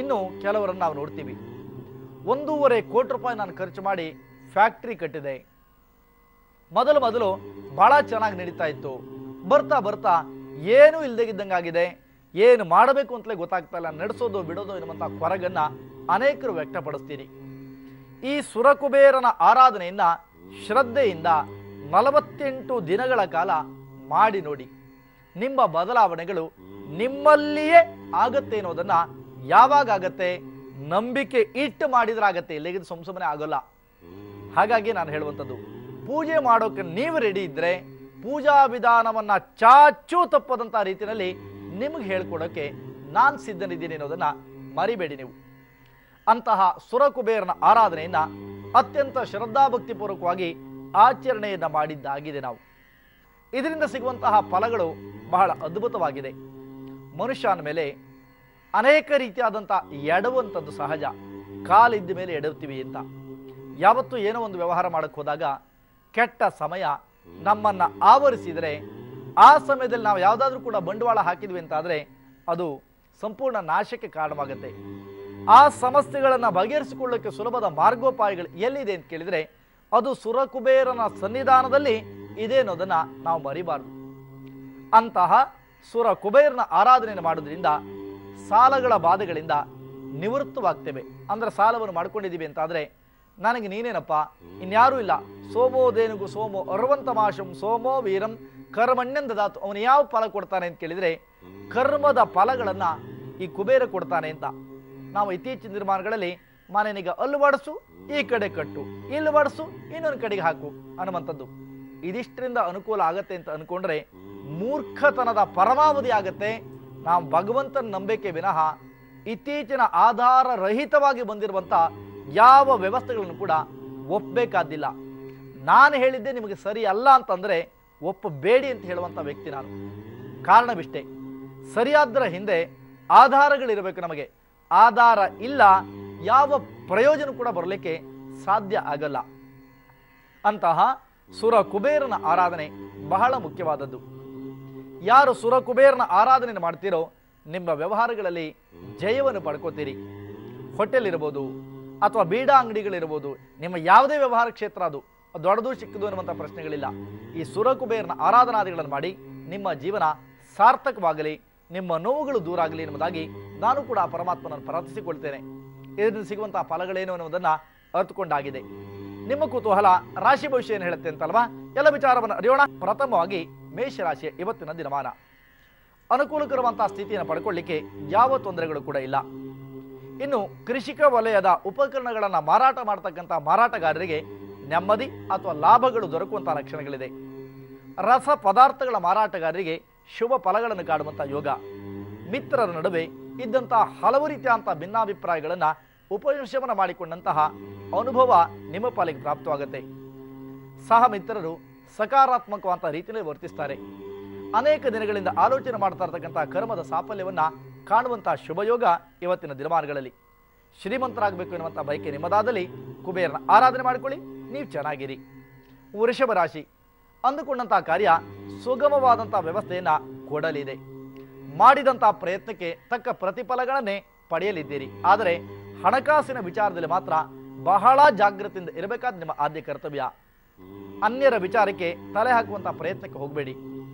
Speaker 1: ಇನ್ನು ಕೆಲವರನ್ನು ನಾವು ನೋಡ್ತೀವಿ, 1.5 ಕೋಟಿ ರೂಪಾಯಿ ನಾನು ಖರ್ಚು ಮಾಡಿ ಫ್ಯಾಕ್ಟ್ರಿ ಕಟ್ಟಿದೆ. ಮೊದಲು ಬಹಳ ಚೆನ್ನಾಗಿ ನಡೀತಾ ಇತ್ತು. ಬರ್ತಾ ಬರ್ತಾ ಏನೂ ಇಲ್ದಂಗಾಗಿದೆ, ಏನು ಮಾಡಬೇಕು ಅಂತಲೇ ಗೊತ್ತಾಗ್ತಾ ಇಲ್ಲ, ನಡೆಸೋದು ಬಿಡೋದು ಎನ್ನುವಂಥ ಕೊರಗನ್ನ ಅನೇಕರು ವ್ಯಕ್ತಪಡಿಸ್ತೀರಿ. ಈ ಸುರಕುಬೇರನ ಆರಾಧನೆಯನ್ನ ಶ್ರದ್ಧೆಯಿಂದ 48 ದಿನಗಳ ಕಾಲ ಮಾಡಿ ನೋಡಿ. ನಿಮ್ಮ ಬದಲಾವಣೆಗಳು ನಿಮ್ಮಲ್ಲಿಯೇ ಆಗತ್ತೆ ಅನ್ನೋದನ್ನ ಯಾವಾಗ ಆಗತ್ತೆ? ನಂಬಿಕೆ ಇಟ್ಟು ಮಾಡಿದ್ರಾಗತ್ತೆ, ಇಲ್ಲಿಗೆ ಸುಮ್ಮನೆ ಆಗೋಲ್ಲ. ಹಾಗಾಗಿ ನಾನು ಹೇಳುವಂಥದ್ದು, ಪೂಜೆ ಮಾಡೋಕೆ ನೀವು ರೆಡಿ ಇದ್ರೆ ಪೂಜಾ ವಿಧಾನವನ್ನ ಚಾಚೂ ತಪ್ಪದಂತ ರೀತಿಯಲ್ಲಿ ನಿಮಗೆ ಹೇಳ್ಕೊಡೋಕೆ ನಾನು ಸಿದ್ಧನಿದ್ದೀನಿ ಅನ್ನೋದನ್ನ ಮರಿಬೇಡಿ ನೀವು. ಅಂತಹ ಸುರಕುಬೇರನ ಆರಾಧನೆಯನ್ನ ಅತ್ಯಂತ ಶ್ರದ್ಧಾಭಕ್ತಿಪೂರ್ವಕವಾಗಿ ಆಚರಣೆಯನ್ನ ಮಾಡಿದ್ದಾಗಿದೆ ನಾವು. ಇದರಿಂದ ಸಿಗುವಂತಹ ಫಲಗಳು ಬಹಳ ಅದ್ಭುತವಾಗಿದೆ. ಮನುಷ್ಯನ ಮೇಲೆ ಅನೇಕ ರೀತಿಯಾದಂಥ ಎಡವಂಥದ್ದು ಸಹಜ. ಕಾಲಿದ್ದ ಮೇಲೆ ಎಡವ್ತೀವಿ ಅಂತ. ಯಾವತ್ತೂ ಏನೋ ಒಂದು ವ್ಯವಹಾರ ಮಾಡಕ್ಕೆ ಹೋದಾಗ ಕೆಟ್ಟ ಸಮಯ ನಮ್ಮನ್ನು ಆವರಿಸಿದರೆ ಆ ಸಮಯದಲ್ಲಿ ನಾವು ಯಾವುದಾದ್ರೂ ಕೂಡ ಬಂಡವಾಳ ಹಾಕಿದ್ವಿ ಅಂತಾದರೆ ಅದು ಸಂಪೂರ್ಣ ನಾಶಕ್ಕೆ ಕಾರಣವಾಗುತ್ತೆ. ಆ ಸಮಸ್ಯೆಗಳನ್ನು ಬಗೆಹರಿಸಿಕೊಳ್ಳೋಕ್ಕೆ ಸುಲಭದ ಮಾರ್ಗೋಪಾಯಗಳು ಎಲ್ಲಿದೆ ಅಂತ ಕೇಳಿದರೆ ಅದು ಸುರಕುಬೇರನ ಸನ್ನಿಧಾನದಲ್ಲಿ ಇದೆ ಅನ್ನೋದನ್ನು ನಾವು ಮರಿಬಾರ್ದು. ಅಂತಹ ಸುರಕುಬೇರನ ಆರಾಧನೆಯನ್ನು ಮಾಡೋದ್ರಿಂದ ಸಾಲಗಳ ಬಾಧೆಗಳಿಂದ ನಿವೃತ್ತವಾಗ್ತೇವೆ. ಅಂದರೆ ಸಾಲವನ್ನು ಮಾಡ್ಕೊಂಡಿದ್ದೀವಿ ಅಂತಾದರೆ ನನಗೆ ನೀನೇನಪ್ಪ, ಇನ್ಯಾರೂ ಇಲ್ಲ, ಸೋಮೋದೇನುಗು ಸೋಮೋ ಅರ್ವಂತಮಾಶಂ ಸೋಮೋ ವೀರಂ ಕರ್ಮಣ್ಯಂದದಾತು, ಅವನು ಯಾವ ಫಲ ಕೊಡ್ತಾನೆ ಅಂತ ಕೇಳಿದರೆ ಕರ್ಮದ ಫಲಗಳನ್ನು ಈ ಕುಬೇರ ಕೊಡ್ತಾನೆ ಅಂತ. ನಾವು ಇತ್ತೀಚಿನ ನಿರ್ಮಾಣಗಳಲ್ಲಿ ಮನೆನಿಗೆ ಅಲ್ಲಿ ಬಡಿಸು, ಈ ಕಡೆ ಕಟ್ಟು, ಇಲ್ಲಿ ಬಡಿಸು, ಇನ್ನೊಂದು ಕಡೆಗೆ ಹಾಕು ಅನ್ನುವಂಥದ್ದು. ಇದಿಷ್ಟರಿಂದ ಅನುಕೂಲ ಆಗತ್ತೆ ಅಂತ ಅನ್ಕೊಂಡ್ರೆ ಮೂರ್ಖತನದ ಪರಮಾವಧಿ ಆಗತ್ತೆ. ನಾವು ಭಗವಂತನ ನಂಬಿಕೆ ವಿನಃ ಇತ್ತೀಚಿನ ಆಧಾರ ರಹಿತವಾಗಿ ಬಂದಿರುವಂಥ ಯಾವ ವ್ಯವಸ್ಥೆಗಳನ್ನು ಕೂಡ ಒಪ್ಪಬೇಕಾದಿಲ್ಲ. ನಾನು ಹೇಳಿದ್ದೆ ನಿಮಗೆ ಸರಿ ಅಲ್ಲ ಅಂತಂದರೆ ಒಪ್ಪಬೇಡಿ ಅಂತ ಹೇಳುವಂಥ ವ್ಯಕ್ತಿ ನಾನು. ಕಾರಣವಿಷ್ಟೇ, ಸರಿಯಾದರ ಹಿಂದೆ ಆಧಾರಗಳಿರಬೇಕು. ನಮಗೆ ಆಧಾರ ಇಲ್ಲ, ಯಾವ ಪ್ರಯೋಜನ ಕೂಡ ಬರಲಿಕ್ಕೆ ಸಾಧ್ಯ ಆಗಲ್ಲ. ಅಂತಹ ಸುರ ಕುಬೇರನ ಆರಾಧನೆ ಬಹಳ ಮುಖ್ಯವಾದದ್ದು. ಯಾರು ಸುರ ಕುಬೇರನ ಆರಾಧನೆ ಮಾಡ್ತೀರೋ ನಿಮ್ಮ ವ್ಯವಹಾರಗಳಲ್ಲಿ ಜಯವನ್ನು ಪಡ್ಕೋತೀರಿ. ಹೋಟೆಲ್ ಇರ್ಬೋದು ಅಥವಾ ಬೀಡಾ ಅಂಗಡಿಗಳಿರ್ಬೋದು, ನಿಮ್ಮ ಯಾವುದೇ ವ್ಯವಹಾರ ಕ್ಷೇತ್ರ ಅದು ದೊಡ್ಡದು ಚಿಕ್ಕದು ಅನ್ನುವಂಥ ಪ್ರಶ್ನೆಗಳಿಲ್ಲ. ಈ ಸುರ ಕುಬೇರನ ಆರಾಧನಾದಿಗಳನ್ನು ಮಾಡಿ ನಿಮ್ಮ ಜೀವನ ಸಾರ್ಥಕವಾಗಲಿ, ನಿಮ್ಮ ನೋವುಗಳು ದೂರ ಆಗಲಿ ಎನ್ನುವುದಾಗಿ ನಾನು ಕೂಡ ಆ ಪರಮಾತ್ಮನನ್ನು ಪ್ರಾರ್ಥಿಸಿಕೊಳ್ತೇನೆ. ಇದರಿಂದ ಸಿಗುವಂತಹ ಫಲಗಳೇನು ಅನ್ನುವುದನ್ನು ಅರ್ಥಕೊಂಡಾಗಿದೆ. ನಿಮ್ಮ ಕುತೂಹಲ ರಾಶಿ ಭವಿಷ್ಯ ಏನು ಹೇಳುತ್ತೆ ಅಂತಲ್ವಾ? ಎಲ್ಲ ವಿಚಾರವನ್ನು ಅರಿಯೋಣ. ಪ್ರಥಮವಾಗಿ ಮೇಷರಾಶಿಯ ಇವತ್ತಿನ ದಿನಮಾನ ಅನುಕೂಲಕರವಂತಹ ಸ್ಥಿತಿಯನ್ನು ಪಡ್ಕೊಳ್ಳಿಕ್ಕೆ ಯಾವ ತೊಂದರೆಗಳು ಕೂಡ ಇಲ್ಲ. ಇನ್ನು ಕೃಷಿಕ ವಲಯದ ಉಪಕರಣಗಳನ್ನು ಮಾರಾಟ ಮಾಡ್ತಕ್ಕಂಥ ಮಾರಾಟಗಾರರಿಗೆ ನೆಮ್ಮದಿ ಅಥವಾ ಲಾಭಗಳು ದೊರಕುವಂತಹ ಲಕ್ಷಣಗಳಿದೆ. ರಸ ಪದಾರ್ಥಗಳ ಮಾರಾಟಗಾರರಿಗೆ ಶುಭ ಫಲಗಳನ್ನು ಕಾಡುವಂಥ ಯೋಗ. ಮಿತ್ರರ ನಡುವೆ ಇದ್ದಂತಹ ಹಲವು ರೀತಿಯಾದಂಥ ಭಿನ್ನಾಭಿಪ್ರಾಯಗಳನ್ನು ಉಪಶಮನ ಮಾಡಿಕೊಂಡಂತಹ ಅನುಭವ ನಿಮ್ಮ ಪಾಲಿಗೆ ಪ್ರಾಪ್ತವಾಗುತ್ತೆ. ಸಹ ಮಿತ್ರರು ಸಕಾರಾತ್ಮಕವಾದ ರೀತಿಯಲ್ಲಿ ವರ್ತಿಸ್ತಾರೆ. ಅನೇಕ ದಿನಗಳಿಂದ ಆಲೋಚನೆ ಮಾಡ್ತಾ ಇರತಕ್ಕಂಥ ಕರ್ಮದ ಸಾಫಲ್ಯವನ್ನ ಕಾಣುವಂತಹ ಶುಭಯೋಗ ಇವತ್ತಿನ ದಿನಮಾನಗಳಲ್ಲಿ. ಶ್ರೀಮಂತರಾಗಬೇಕು ಎನ್ನುವಂಥ ಬಯಕೆ ನಿಮ್ಮದಾದಲ್ಲಿ ಕುಬೇರನ ಆರಾಧನೆ ಮಾಡಿಕೊಳ್ಳಿ, ನೀವು ಚೆನ್ನಾಗಿರಿ. ವೃಷಭ ರಾಶಿ, ಅಂದುಕೊಂಡಂತಹ ಕಾರ್ಯ ಸುಗಮವಾದಂತಹ ವ್ಯವಸ್ಥೆಯನ್ನ ಕೊಡಲಿದೆ. ಮಾಡಿದಂತಹ ಪ್ರಯತ್ನಕ್ಕೆ ತಕ್ಕ ಪ್ರತಿಫಲಗಳನ್ನೇ ಪಡೆಯಲಿದ್ದೀರಿ. ಆದರೆ ಹಣಕಾಸಿನ ವಿಚಾರದಲ್ಲಿ ಮಾತ್ರ ಬಹಳ ಜಾಗೃತಿಯಿಂದ ಇರಬೇಕಾದ ನಿಮ್ಮ ಆದ್ಯ ಕರ್ತವ್ಯ. ಅನ್ಯರ ವಿಚಾರಕ್ಕೆ ತಲೆ ಹಾಕುವಂತಹ ಪ್ರಯತ್ನಕ್ಕೆ ಹೋಗಬೇಡಿ.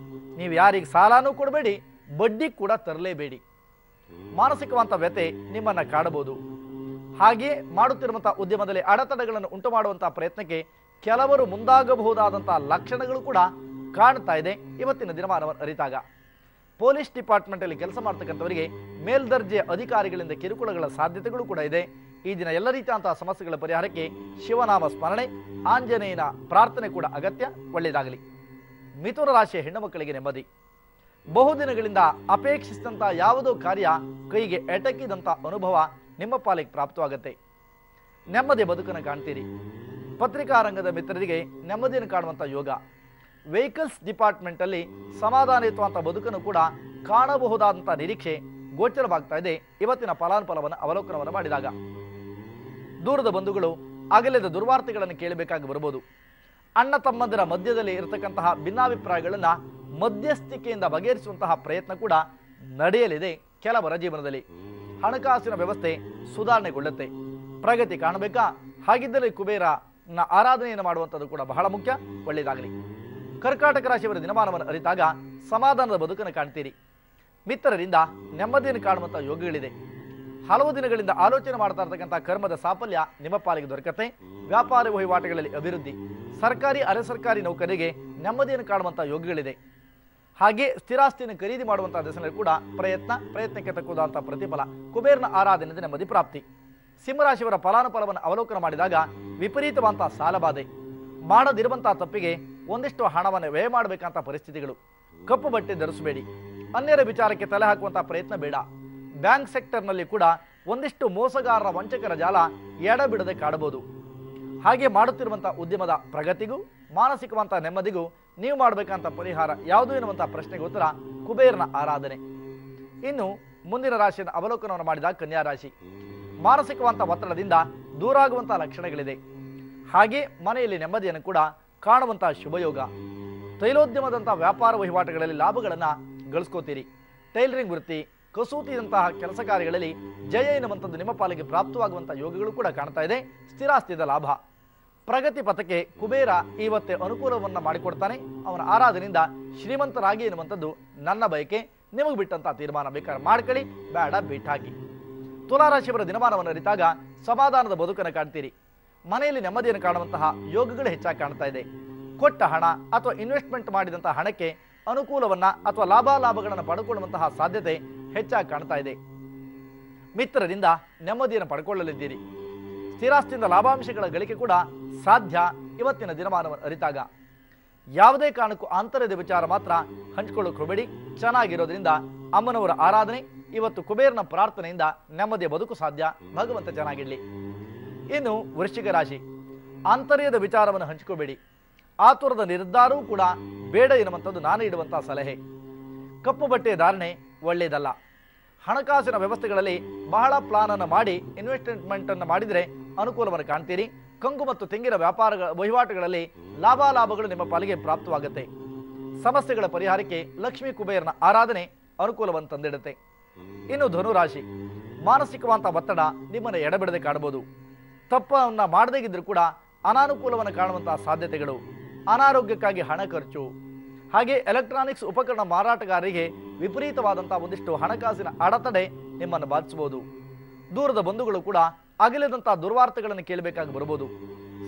Speaker 1: ನೀವು ಯಾರಿಗೆ ಸಾಲನೂ ಕೊಡಬೇಡಿ, ಬಡ್ಡಿ ಕೂಡ ತರಲೇಬೇಡಿ. ಮಾನಸಿಕವಂತ ವ್ಯತೆ ನಿಮ್ಮನ್ನ ಕಾಡಬಹುದು. ಹಾಗೆಯೇ ಮಾಡುತ್ತಿರುವಂತಹ ಉದ್ಯಮದಲ್ಲಿ ಅಡೆತಡೆಗಳನ್ನು ಉಂಟು ಮಾಡುವಂತಹ ಪ್ರಯತ್ನಕ್ಕೆ ಕೆಲವರು ಮುಂದಾಗಬಹುದಾದಂತಹ ಲಕ್ಷಣಗಳು ಕೂಡ ಕಾಣ್ತಾ ಇದೆ ಇವತ್ತಿನ ದಿನಮಾನವನ್ನು ಅರಿತಾಗ. ಪೊಲೀಸ್ ಡಿಪಾರ್ಟ್ಮೆಂಟ್ ಅಲ್ಲಿ ಕೆಲಸ ಮಾಡ್ತಕ್ಕಂಥವರಿಗೆ ಮೇಲ್ದರ್ಜೆಯ ಅಧಿಕಾರಿಗಳಿಂದ ಕಿರುಕುಳಗಳ ಸಾಧ್ಯತೆಗಳು ಕೂಡ ಇದೆ. ಈ ದಿನ ಎಲ್ಲ ರೀತಿಯಂತಹ ಸಮಸ್ಯೆಗಳ ಪರಿಹಾರಕ್ಕೆ ಶಿವನಾಮ ಸ್ಮರಣೆ, ಆಂಜನೇಯನ ಪ್ರಾರ್ಥನೆ ಕೂಡ ಅಗತ್ಯ. ಒಳ್ಳೆಯದಾಗಲಿ. ಮಿಥುನ ರಾಶಿಯ ಹೆಣ್ಣು ಮಕ್ಕಳಿಗೆ ನೆಮ್ಮದಿ. ಬಹುದಿನಗಳಿಂದ ಅಪೇಕ್ಷಿಸಿದಂತಹ ಯಾವುದೋ ಕಾರ್ಯ ಕೈಗೆ ಎಟಕಿದಂಥ ಅನುಭವ ನಿಮ್ಮ ಪಾಲಿಗೆ ಪ್ರಾಪ್ತವಾಗುತ್ತೆ. ನೆಮ್ಮದಿ ಬದುಕನ್ನು ಕಾಣ್ತೀರಿ. ಪತ್ರಿಕಾ ರಂಗದ ಮಿತ್ರರಿಗೆ ನೆಮ್ಮದಿಯನ್ನು ಕಾಣುವಂಥ ಯೋಗ. ವೆಹಿಕಲ್ಸ್ ಡಿಪಾರ್ಟ್ಮೆಂಟ್ ಅಲ್ಲಿ ಸಮಾಧಾನಯುತವಂತ ಬದುಕನ್ನು ಕೂಡ ಕಾಣಬಹುದಾದಂಥ ನಿರೀಕ್ಷೆ ಗೋಚರವಾಗ್ತಾ ಇದೆ ಇವತ್ತಿನ ಫಲಾನುಫಲವನ್ನು ಅವಲೋಕನವನ್ನು ಮಾಡಿದಾಗ. ದೂರದ ಬಂಧುಗಳು ಅಗಲಿದ ದುರ್ವಾರ್ತೆಗಳನ್ನು ಕೇಳಬೇಕಾಗಿ ಬರಬಹುದು. ಅಣ್ಣ ತಮ್ಮಂದಿರ ಮಧ್ಯದಲ್ಲಿ ಇರತಕ್ಕಂತಹ ಭಿನ್ನಾಭಿಪ್ರಾಯಗಳನ್ನು ಮಧ್ಯಸ್ಥಿಕೆಯಿಂದ ಬಗೆಹರಿಸುವಂತಹ ಪ್ರಯತ್ನ ಕೂಡ ನಡೆಯಲಿದೆ ಕೆಲವರ ಜೀವನದಲ್ಲಿ. ಹಣಕಾಸಿನ ವ್ಯವಸ್ಥೆ ಸುಧಾರಣೆಗೊಳ್ಳುತ್ತೆ. ಪ್ರಗತಿ ಕಾಣಬೇಕಾ? ಹಾಗಿದ್ದಲ್ಲಿ ಕುಬೇರನ ಆರಾಧನೆಯನ್ನು ಮಾಡುವಂಥದ್ದು ಕೂಡ ಬಹಳ ಮುಖ್ಯ. ಒಳ್ಳೆಯದಾಗಲಿ. ಕರ್ಕಾಟಕ ರಾಶಿಯವರ ದಿನಮಾನವನ್ನು ಅರಿತಾಗ ಸಮಾಧಾನದ ಬದುಕನ್ನು ಕಾಣ್ತೀರಿ. ಮಿತ್ರರಿಂದ ನೆಮ್ಮದಿಯನ್ನು ಕಾಣುವಂಥ ಯೋಗಗಳಿದೆ. ಹಲವು ದಿನಗಳಿಂದ ಆಲೋಚನೆ ಮಾಡ್ತಾ ಇರತಕ್ಕಂಥ ಕರ್ಮದ ಸಾಫಲ್ಯ ನಿಮ್ಮ ಪಾಲಿಗೆ ದೊರಕತ್ತೆ. ವ್ಯಾಪಾರ ವಹಿವಾಟುಗಳಲ್ಲಿ ಅಭಿವೃದ್ಧಿ. ಸರ್ಕಾರಿ ಅರೆ ಸರ್ಕಾರಿ ನೌಕರಿಗೆ ನೆಮ್ಮದಿಯನ್ನು ಕಾಣುವಂಥ ಯೋಗಗಳಿದೆ. ಹಾಗೆ ಸ್ಥಿರಾಸ್ತಿಯನ್ನು ಖರೀದಿ ಮಾಡುವಂತಹ ದಿಸೆಯಲ್ಲಿ ಕೂಡ ಪ್ರಯತ್ನಕ್ಕೆ ತಕ್ಕುದಾದಂತಹ ಪ್ರತಿಫಲ. ಕುಬೇರನ ಆರಾಧನೆಯಿಂದ ನೆಮ್ಮದಿ ಪ್ರಾಪ್ತಿ. ಸಿಂಹರಾಶಿಯವರ ಫಲಾನುಫಲವನ್ನು ಅವಲೋಕನ ಮಾಡಿದಾಗ ವಿಪರೀತವಂತಹ ಸಾಲಬಾಧೆ. ಮಾಡದಿರುವಂತಹ ತಪ್ಪಿಗೆ ಒಂದಿಷ್ಟು ಹಣವನ್ನು ವ್ಯಯ ಮಾಡಬೇಕಂತ ಪರಿಸ್ಥಿತಿಗಳು. ಕಪ್ಪು ಬಟ್ಟೆ ಧರಿಸಬೇಡಿ. ಅನ್ಯರ ವಿಚಾರಕ್ಕೆ ತಲೆ ಹಾಕುವಂತಹ ಪ್ರಯತ್ನ ಬೇಡ. ಬ್ಯಾಂಕ್ ಸೆಕ್ಟರ್ನಲ್ಲಿ ಕೂಡ ಒಂದಿಷ್ಟು ಮೋಸಗಾರರ ವಂಚಕರ ಜಾಲ ಎಡಬಿಡದೆ ಕಾಡಬಹುದು. ಹಾಗೆ ಮಾಡುತ್ತಿರುವಂತಹ ಉದ್ಯಮದ ಪ್ರಗತಿಗೂ ಮಾನಸಿಕವಂತಹ ನೆಮ್ಮದಿಗೂ ನೀವು ಮಾಡಬೇಕಂತ ಪರಿಹಾರ ಯಾವುದು ಎನ್ನುವಂತಹ ಪ್ರಶ್ನೆಗೆ ಉತ್ತರ ಕುಬೇರನ ಆರಾಧನೆ. ಇನ್ನು ಮುಂದಿನ ರಾಶಿಯನ್ನು ಅವಲೋಕನವನ್ನು ಮಾಡಿದಾಗ ಕನ್ಯಾ ರಾಶಿ. ಮಾನಸಿಕವಂತ ಒತ್ತಡದಿಂದ ದೂರಾಗುವಂತಹ ಲಕ್ಷಣಗಳಿದೆ. ಹಾಗೆ ಮನೆಯಲ್ಲಿ ನೆಮ್ಮದಿಯನ್ನು ಕೂಡ ಕಾಣುವಂತಹ ಶುಭಯೋಗ. ತೈಲೋದ್ಯಮದಂತಹ ವ್ಯಾಪಾರ ವಹಿವಾಟುಗಳಲ್ಲಿ ಲಾಭಗಳನ್ನು ಗಳಿಸ್ಕೋತೀರಿ. ಟೈಲರಿಂಗ್ ವೃತ್ತಿ, ಕಸೂತಿದಂತಹ ಕೆಲಸ ಕಾರ್ಯಗಳಲ್ಲಿ ಜಯ ಎನ್ನುವಂಥದ್ದು ನಿಮ್ಮ ಪಾಲಿಗೆ ಪ್ರಾಪ್ತವಾಗುವಂತಹ ಯೋಗಗಳು ಕೂಡ ಕಾಣ್ತಾ ಇದೆ. ಸ್ಥಿರಾಸ್ತಿದ ಲಾಭ. ಪ್ರಗತಿ ಪಥಕ್ಕೆ ಕುಬೇರ ಇವತ್ತೇ ಅನುಕೂಲವನ್ನು ಮಾಡಿಕೊಡ್ತಾನೆ. ಅವನ ಆರಾಧನೆಯಿಂದ ಶ್ರೀಮಂತರಾಗಿ ಎನ್ನುವಂಥದ್ದು ನನ್ನ ಬಯಕೆ. ನಿಮಗೆ ಬಿಟ್ಟಂತಹ ತೀರ್ಮಾನ ಬೇಕಾದ್ರೆ ಮಾಡ್ಕೊಳ್ಳಿ, ಬೇಡ ಬಿಟ್ಟಾಕಿ. ತುಲಾರಾಶಿಯವರ ದಿನಮಾನವನ್ನು ಅರಿತಾಗ ಸಮಾಧಾನದ ಬದುಕನ್ನು ಕಾಣ್ತೀರಿ. ಮನೆಯಲ್ಲಿ ನೆಮ್ಮದಿಯನ್ನು ಕಾಣುವಂತಹ ಯೋಗಗಳು ಹೆಚ್ಚಾಗಿ ಕಾಣ್ತಾ ಇದೆ. ಕೊಟ್ಟ ಹಣ ಅಥವಾ ಇನ್ವೆಸ್ಟ್ಮೆಂಟ್ ಮಾಡಿದಂತಹ ಹಣಕ್ಕೆ ಅನುಕೂಲವನ್ನ ಅಥವಾ ಲಾಭಗಳನ್ನು ಪಡ್ಕೊಳ್ಳುವಂತಹ ಸಾಧ್ಯತೆ ಹೆಚ್ಚಾಗಿ ಕಾಣ್ತಾ ಇದೆ. ಮಿತ್ರರಿಂದ ನೆಮ್ಮದಿಯನ್ನು ಪಡ್ಕೊಳ್ಳಲಿದ್ದೀರಿ. ಸ್ಥಿರಾಸ್ತಿಯಿಂದ ಲಾಭಾಂಶಗಳ ಗಳಿಕೆ ಕೂಡ ಸಾಧ್ಯ ಇವತ್ತಿನ ದಿನಮಾನವನ್ನು ಅರಿತಾಗ. ಯಾವುದೇ ಕಾರಣಕ್ಕೂ ಆಂತರ್ಯದ ವಿಚಾರ ಮಾತ್ರ ಹಂಚಿಕೊಳ್ಳೋಕೆ ಹೋಗಬೇಡಿ. ಚೆನ್ನಾಗಿರೋದ್ರಿಂದ ಅಮ್ಮನವರ ಆರಾಧನೆ, ಇವತ್ತು ಕುಬೇರನ ಪ್ರಾರ್ಥನೆಯಿಂದ ನೆಮ್ಮದಿಯ ಬದುಕು ಸಾಧ್ಯ. ಭಗವಂತ ಚೆನ್ನಾಗಿರಲಿ. ಇನ್ನು ವೃಶ್ಚಿಕ ರಾಶಿ. ಆಂತರ್ಯದ ವಿಚಾರವನ್ನು ಹಂಚಿಕೋಬೇಡಿ. ಆತುರದ ನಿರ್ಧಾರವೂ ಕೂಡ ಬೇಡ ಎನ್ನುವಂಥದ್ದು ನಾನು ಇಡುವಂತಹ ಸಲಹೆ. ಕಪ್ಪು ಬಟ್ಟೆಯ ಧಾರಣೆ ಒಳ್ಳೆಯದಲ್ಲ. ಹಣಕಾಸಿನ ವ್ಯವಸ್ಥೆಗಳಲ್ಲಿ ಬಹಳ ಪ್ಲಾನ್ ಅನ್ನು ಮಾಡಿ ಇನ್ವೆಸ್ಟ್ಮೆಂಟ್ ಅನ್ನು ಮಾಡಿದರೆ ಅನುಕೂಲವನ್ನು ಕಾಣ್ತೀರಿ. ಕಂಗು ಮತ್ತು ತೆಂಗಿನ ವ್ಯಾಪಾರ ವಹಿವಾಟುಗಳಲ್ಲಿ ಲಾಭಗಳು ನಿಮ್ಮ ಪಾಲಿಗೆ ಪ್ರಾಪ್ತವಾಗುತ್ತೆ. ಸಮಸ್ಯೆಗಳ ಪರಿಹಾರಕ್ಕೆ ಲಕ್ಷ್ಮೀ ಕುಬೇರನ ಆರಾಧನೆ ಅನುಕೂಲವನ್ನು ತಂದಿಡುತ್ತೆ. ಇನ್ನು ಧನುರಾಶಿ. ಮಾನಸಿಕವಂತ ಒತ್ತಡ ನಿಮ್ಮನ್ನು ಎಡಬಿಡದೆ ಕಾಣಬಹುದು. ತಪ್ಪನ್ನ ಮಾಡದೇ ಇದ್ರೂ ಕೂಡ ಅನಾನುಕೂಲವನ್ನು ಕಾಣುವಂತಹ ಸಾಧ್ಯತೆಗಳು. ಅನಾರೋಗ್ಯಕ್ಕಾಗಿ ಹಣ ಖರ್ಚು. ಹಾಗೆ ಎಲೆಕ್ಟ್ರಾನಿಕ್ಸ್ ಉಪಕರಣ ಮಾರಾಟಗಾರರಿಗೆ ವಿಪರೀತವಾದಂತಹ ಒಂದಿಷ್ಟು ಹಣಕಾಸಿನ ಅಡೆತಡೆ ನಿಮ್ಮನ್ನು ಬಾಧಿಸಬಹುದು. ದೂರದ ಬಂಧುಗಳು ಕೂಡ ಅಗಲಿದಂತಹ ದುರ್ವಾರ್ತೆಗಳನ್ನು ಕೇಳಬೇಕಾಗಿ ಬರಬಹುದು.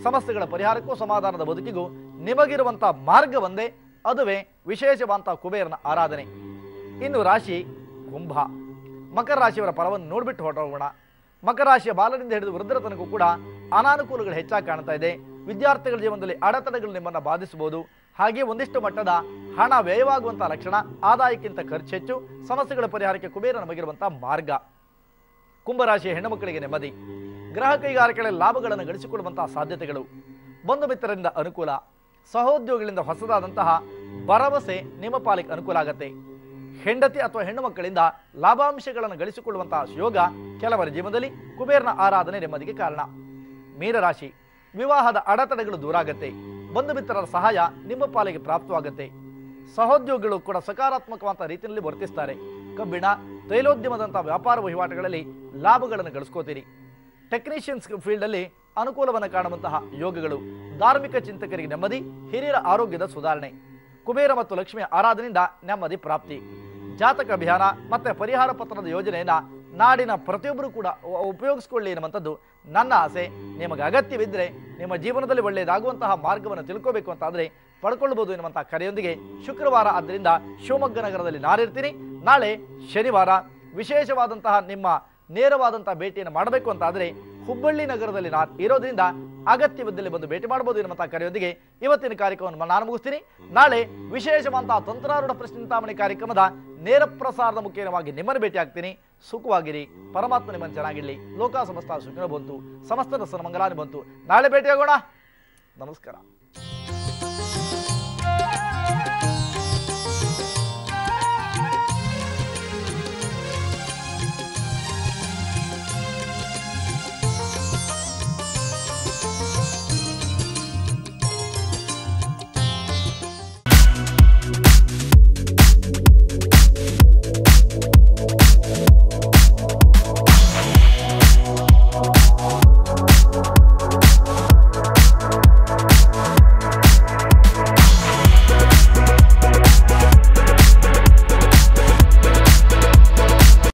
Speaker 1: ಸಮಸ್ಯೆಗಳ ಪರಿಹಾರಕ್ಕೂ ಸಮಾಧಾನದ ಬದುಕಿಗೂ ನಿಮಗಿರುವಂತಹ ಮಾರ್ಗ ಒಂದೇ, ಅದುವೇ ವಿಶೇಷವಂತಹ ಕುಬೇರನ ಆರಾಧನೆ. ಇನ್ನು ರಾಶಿ ಕುಂಭ. ಮಕರ ರಾಶಿಯವರ ಫಲವನ್ನು ನೋಡ್ಬಿಟ್ಟು ಹೊರಟೋಗೋಣ. ಮಕರ ರಾಶಿಯ ಬಾಲದಿಂದ ಹಿಡಿದು ವೃದ್ಧರ ತನಕ ಕೂಡ ಅನಾನುಕೂಲಗಳು ಹೆಚ್ಚಾಗಿ ಕಾಣ್ತಾ ಇದೆ. ವಿದ್ಯಾರ್ಥಿಗಳ ಜೀವನದಲ್ಲಿ ಅಡೆತಡೆಗಳು ನಿಮ್ಮನ್ನು ಬಾಧಿಸಬಹುದು. ಹಾಗೆ ಒಂದಿಷ್ಟು ಮಟ್ಟದ ಹಣ ವ್ಯಯವಾಗುವಂತಹ ಲಕ್ಷಣ. ಆದಾಯಕ್ಕಿಂತ ಖರ್ಚು ಹೆಚ್ಚು. ಸಮಸ್ಯೆಗಳ ಪರಿಹಾರಕ್ಕೆ ಕುಬೇರ ನಮಗಿರುವಂತಹ ಮಾರ್ಗ. ಕುಂಭರಾಶಿಯ ಹೆಣ್ಣು ಮಕ್ಕಳಿಗೆ ನೆಮ್ಮದಿ. ಗೃಹ ಕೈಗಾರಿಕೆಗಳಲ್ಲಿ ಲಾಭಗಳನ್ನು ಗಳಿಸಿಕೊಳ್ಳುವಂತಹ ಸಾಧ್ಯತೆಗಳು. ಬಂಧು ಮಿತ್ರರಿಂದ ಅನುಕೂಲ. ಸಹೋದ್ಯೋಗಿಗಳಿಂದ ಹೊಸದಾದಂತಹ ಭರವಸೆ ನಿಮ್ಮ ಪಾಲಿಗೆ ಅನುಕೂಲ ಆಗತ್ತೆ. ಹೆಂಡತಿ ಅಥವಾ ಹೆಣ್ಣು ಮಕ್ಕಳಿಂದ ಲಾಭಾಂಶಗಳನ್ನು ಗಳಿಸಿಕೊಳ್ಳುವಂತಹ ಯೋಗ ಕೆಲವರ ಜೀವನದಲ್ಲಿ ಕುಬೇರನ ಆರಾಧನೆ ನೆಮ್ಮದಿಗೆ ಕಾರಣ. ಮೀನರಾಶಿ, ವಿವಾಹದ ಅಡೆತಡೆಗಳು ದೂರ ಆಗತ್ತೆ. ಬಂಧು ಮಿತ್ರರ ಸಹಾಯ ನಿಮ್ಮ ಪಾಲಿಗೆ ಪ್ರಾಪ್ತವಾಗುತ್ತೆ. ಸಹೋದ್ಯೋಗಿಗಳು ಕೂಡ ಸಕಾರಾತ್ಮಕವಾದ ರೀತಿಯಲ್ಲಿ ವರ್ತಿಸ್ತಾರೆ. ಕಬ್ಬಿಣ, ತೈಲೋದ್ಯಮದಂತಹ ವ್ಯಾಪಾರ ವಹಿವಾಟುಗಳಲ್ಲಿ ಲಾಭಗಳನ್ನು ಗಳಿಸ್ಕೋತೀರಿ. ಟೆಕ್ನಿಷಿಯನ್ಸ್ ಫೀಲ್ಡ್ ಅಲ್ಲಿ ಅನುಕೂಲವನ್ನು ಕಾಣುವಂತಹ ಯೋಗಗಳು. ಧಾರ್ಮಿಕ ಚಿಂತಕರಿಗೆ ನೆಮ್ಮದಿ, ಹಿರಿಯರ ಆರೋಗ್ಯದ ಸುಧಾರಣೆ. ಕುಬೇರ ಮತ್ತು ಲಕ್ಷ್ಮಿಯ ಆರಾಧನೆಯಿಂದ ನೆಮ್ಮದಿ ಪ್ರಾಪ್ತಿ. ಜಾತಕ ಅಭಿಯಾನ ಮತ್ತೆ ಪರಿಹಾರ ಪತ್ರದ ಯೋಜನೆಯನ್ನ ನಾಡಿನ ಪ್ರತಿಯೊಬ್ಬರು ಕೂಡ ಉಪಯೋಗಿಸಿಕೊಳ್ಳಿ ಎನ್ನುವಂಥದ್ದು ನನ್ನ ಆಸೆ. ನಿಮಗೆ ಅಗತ್ಯವಿದ್ದರೆ ನಿಮ್ಮ ಜೀವನದಲ್ಲಿ ಒಳ್ಳೆಯದಾಗುವಂತಹ ಮಾರ್ಗವನ್ನು ತಿಳ್ಕೋಬೇಕು ಅಂತಾದರೆ ಪಡ್ಕೊಳ್ಬಹುದು ಎನ್ನುವಂತಹ ಕರೆಯೊಂದಿಗೆ ಶುಕ್ರವಾರ ಆದ್ದರಿಂದ ಶಿವಮೊಗ್ಗ ನಗರದಲ್ಲಿ ನಾನಿರ್ತೀನಿ. ನಾಳೆ ಶನಿವಾರ ವಿಶೇಷವಾದಂತಹ ನಿಮ್ಮ ನೇರವಾದಂತಹ ಭೇಟಿಯನ್ನು ಮಾಡಬೇಕು ಅಂತಾದರೆ ಹುಬ್ಬಳ್ಳಿ ನಗರದಲ್ಲಿ ನಾನು ಇರೋದ್ರಿಂದ ಅಗತ್ಯವಿದ್ದಲ್ಲಿ ಬಂದು ಭೇಟಿ ಮಾಡಬಹುದು ಎನ್ನುವಂತಹ ಕರೆಯೊಂದಿಗೆ ಇವತ್ತಿನ ಕಾರ್ಯಕ್ರಮವನ್ನು ನಾನು ಮುಗಿಸ್ತೀನಿ. ನಾಳೆ ವಿಶೇಷವಾದಂತಹ ತಂತ್ರಾರೂಢ ಪ್ರಶ್ನೆ ಚಿಂತಾಮಣಿ ಕಾರ್ಯಕ್ರಮದ ನೇರ ಪ್ರಸಾರದ ಮುಖೇನವಾಗಿ ನಿಮ್ಮನ್ನು ಭೇಟಿ ಆಗ್ತೀನಿ. ಸುಖವಾಗಿರಿ. ಪರಮಾತ್ಮ ನಿಮ್ಮನ್ನು ಚೆನ್ನಾಗಿರಲಿ. ಲೋಕ ಸಮಸ್ತ ಸುಖಿನೋ ಬಂತು, ಸಮಸ್ತ ರಸನ ಮಂಗಲಾನಿ ಬಂತು. ನಾಳೆ ಭೇಟಿಯಾಗೋಣ. ನಮಸ್ಕಾರ.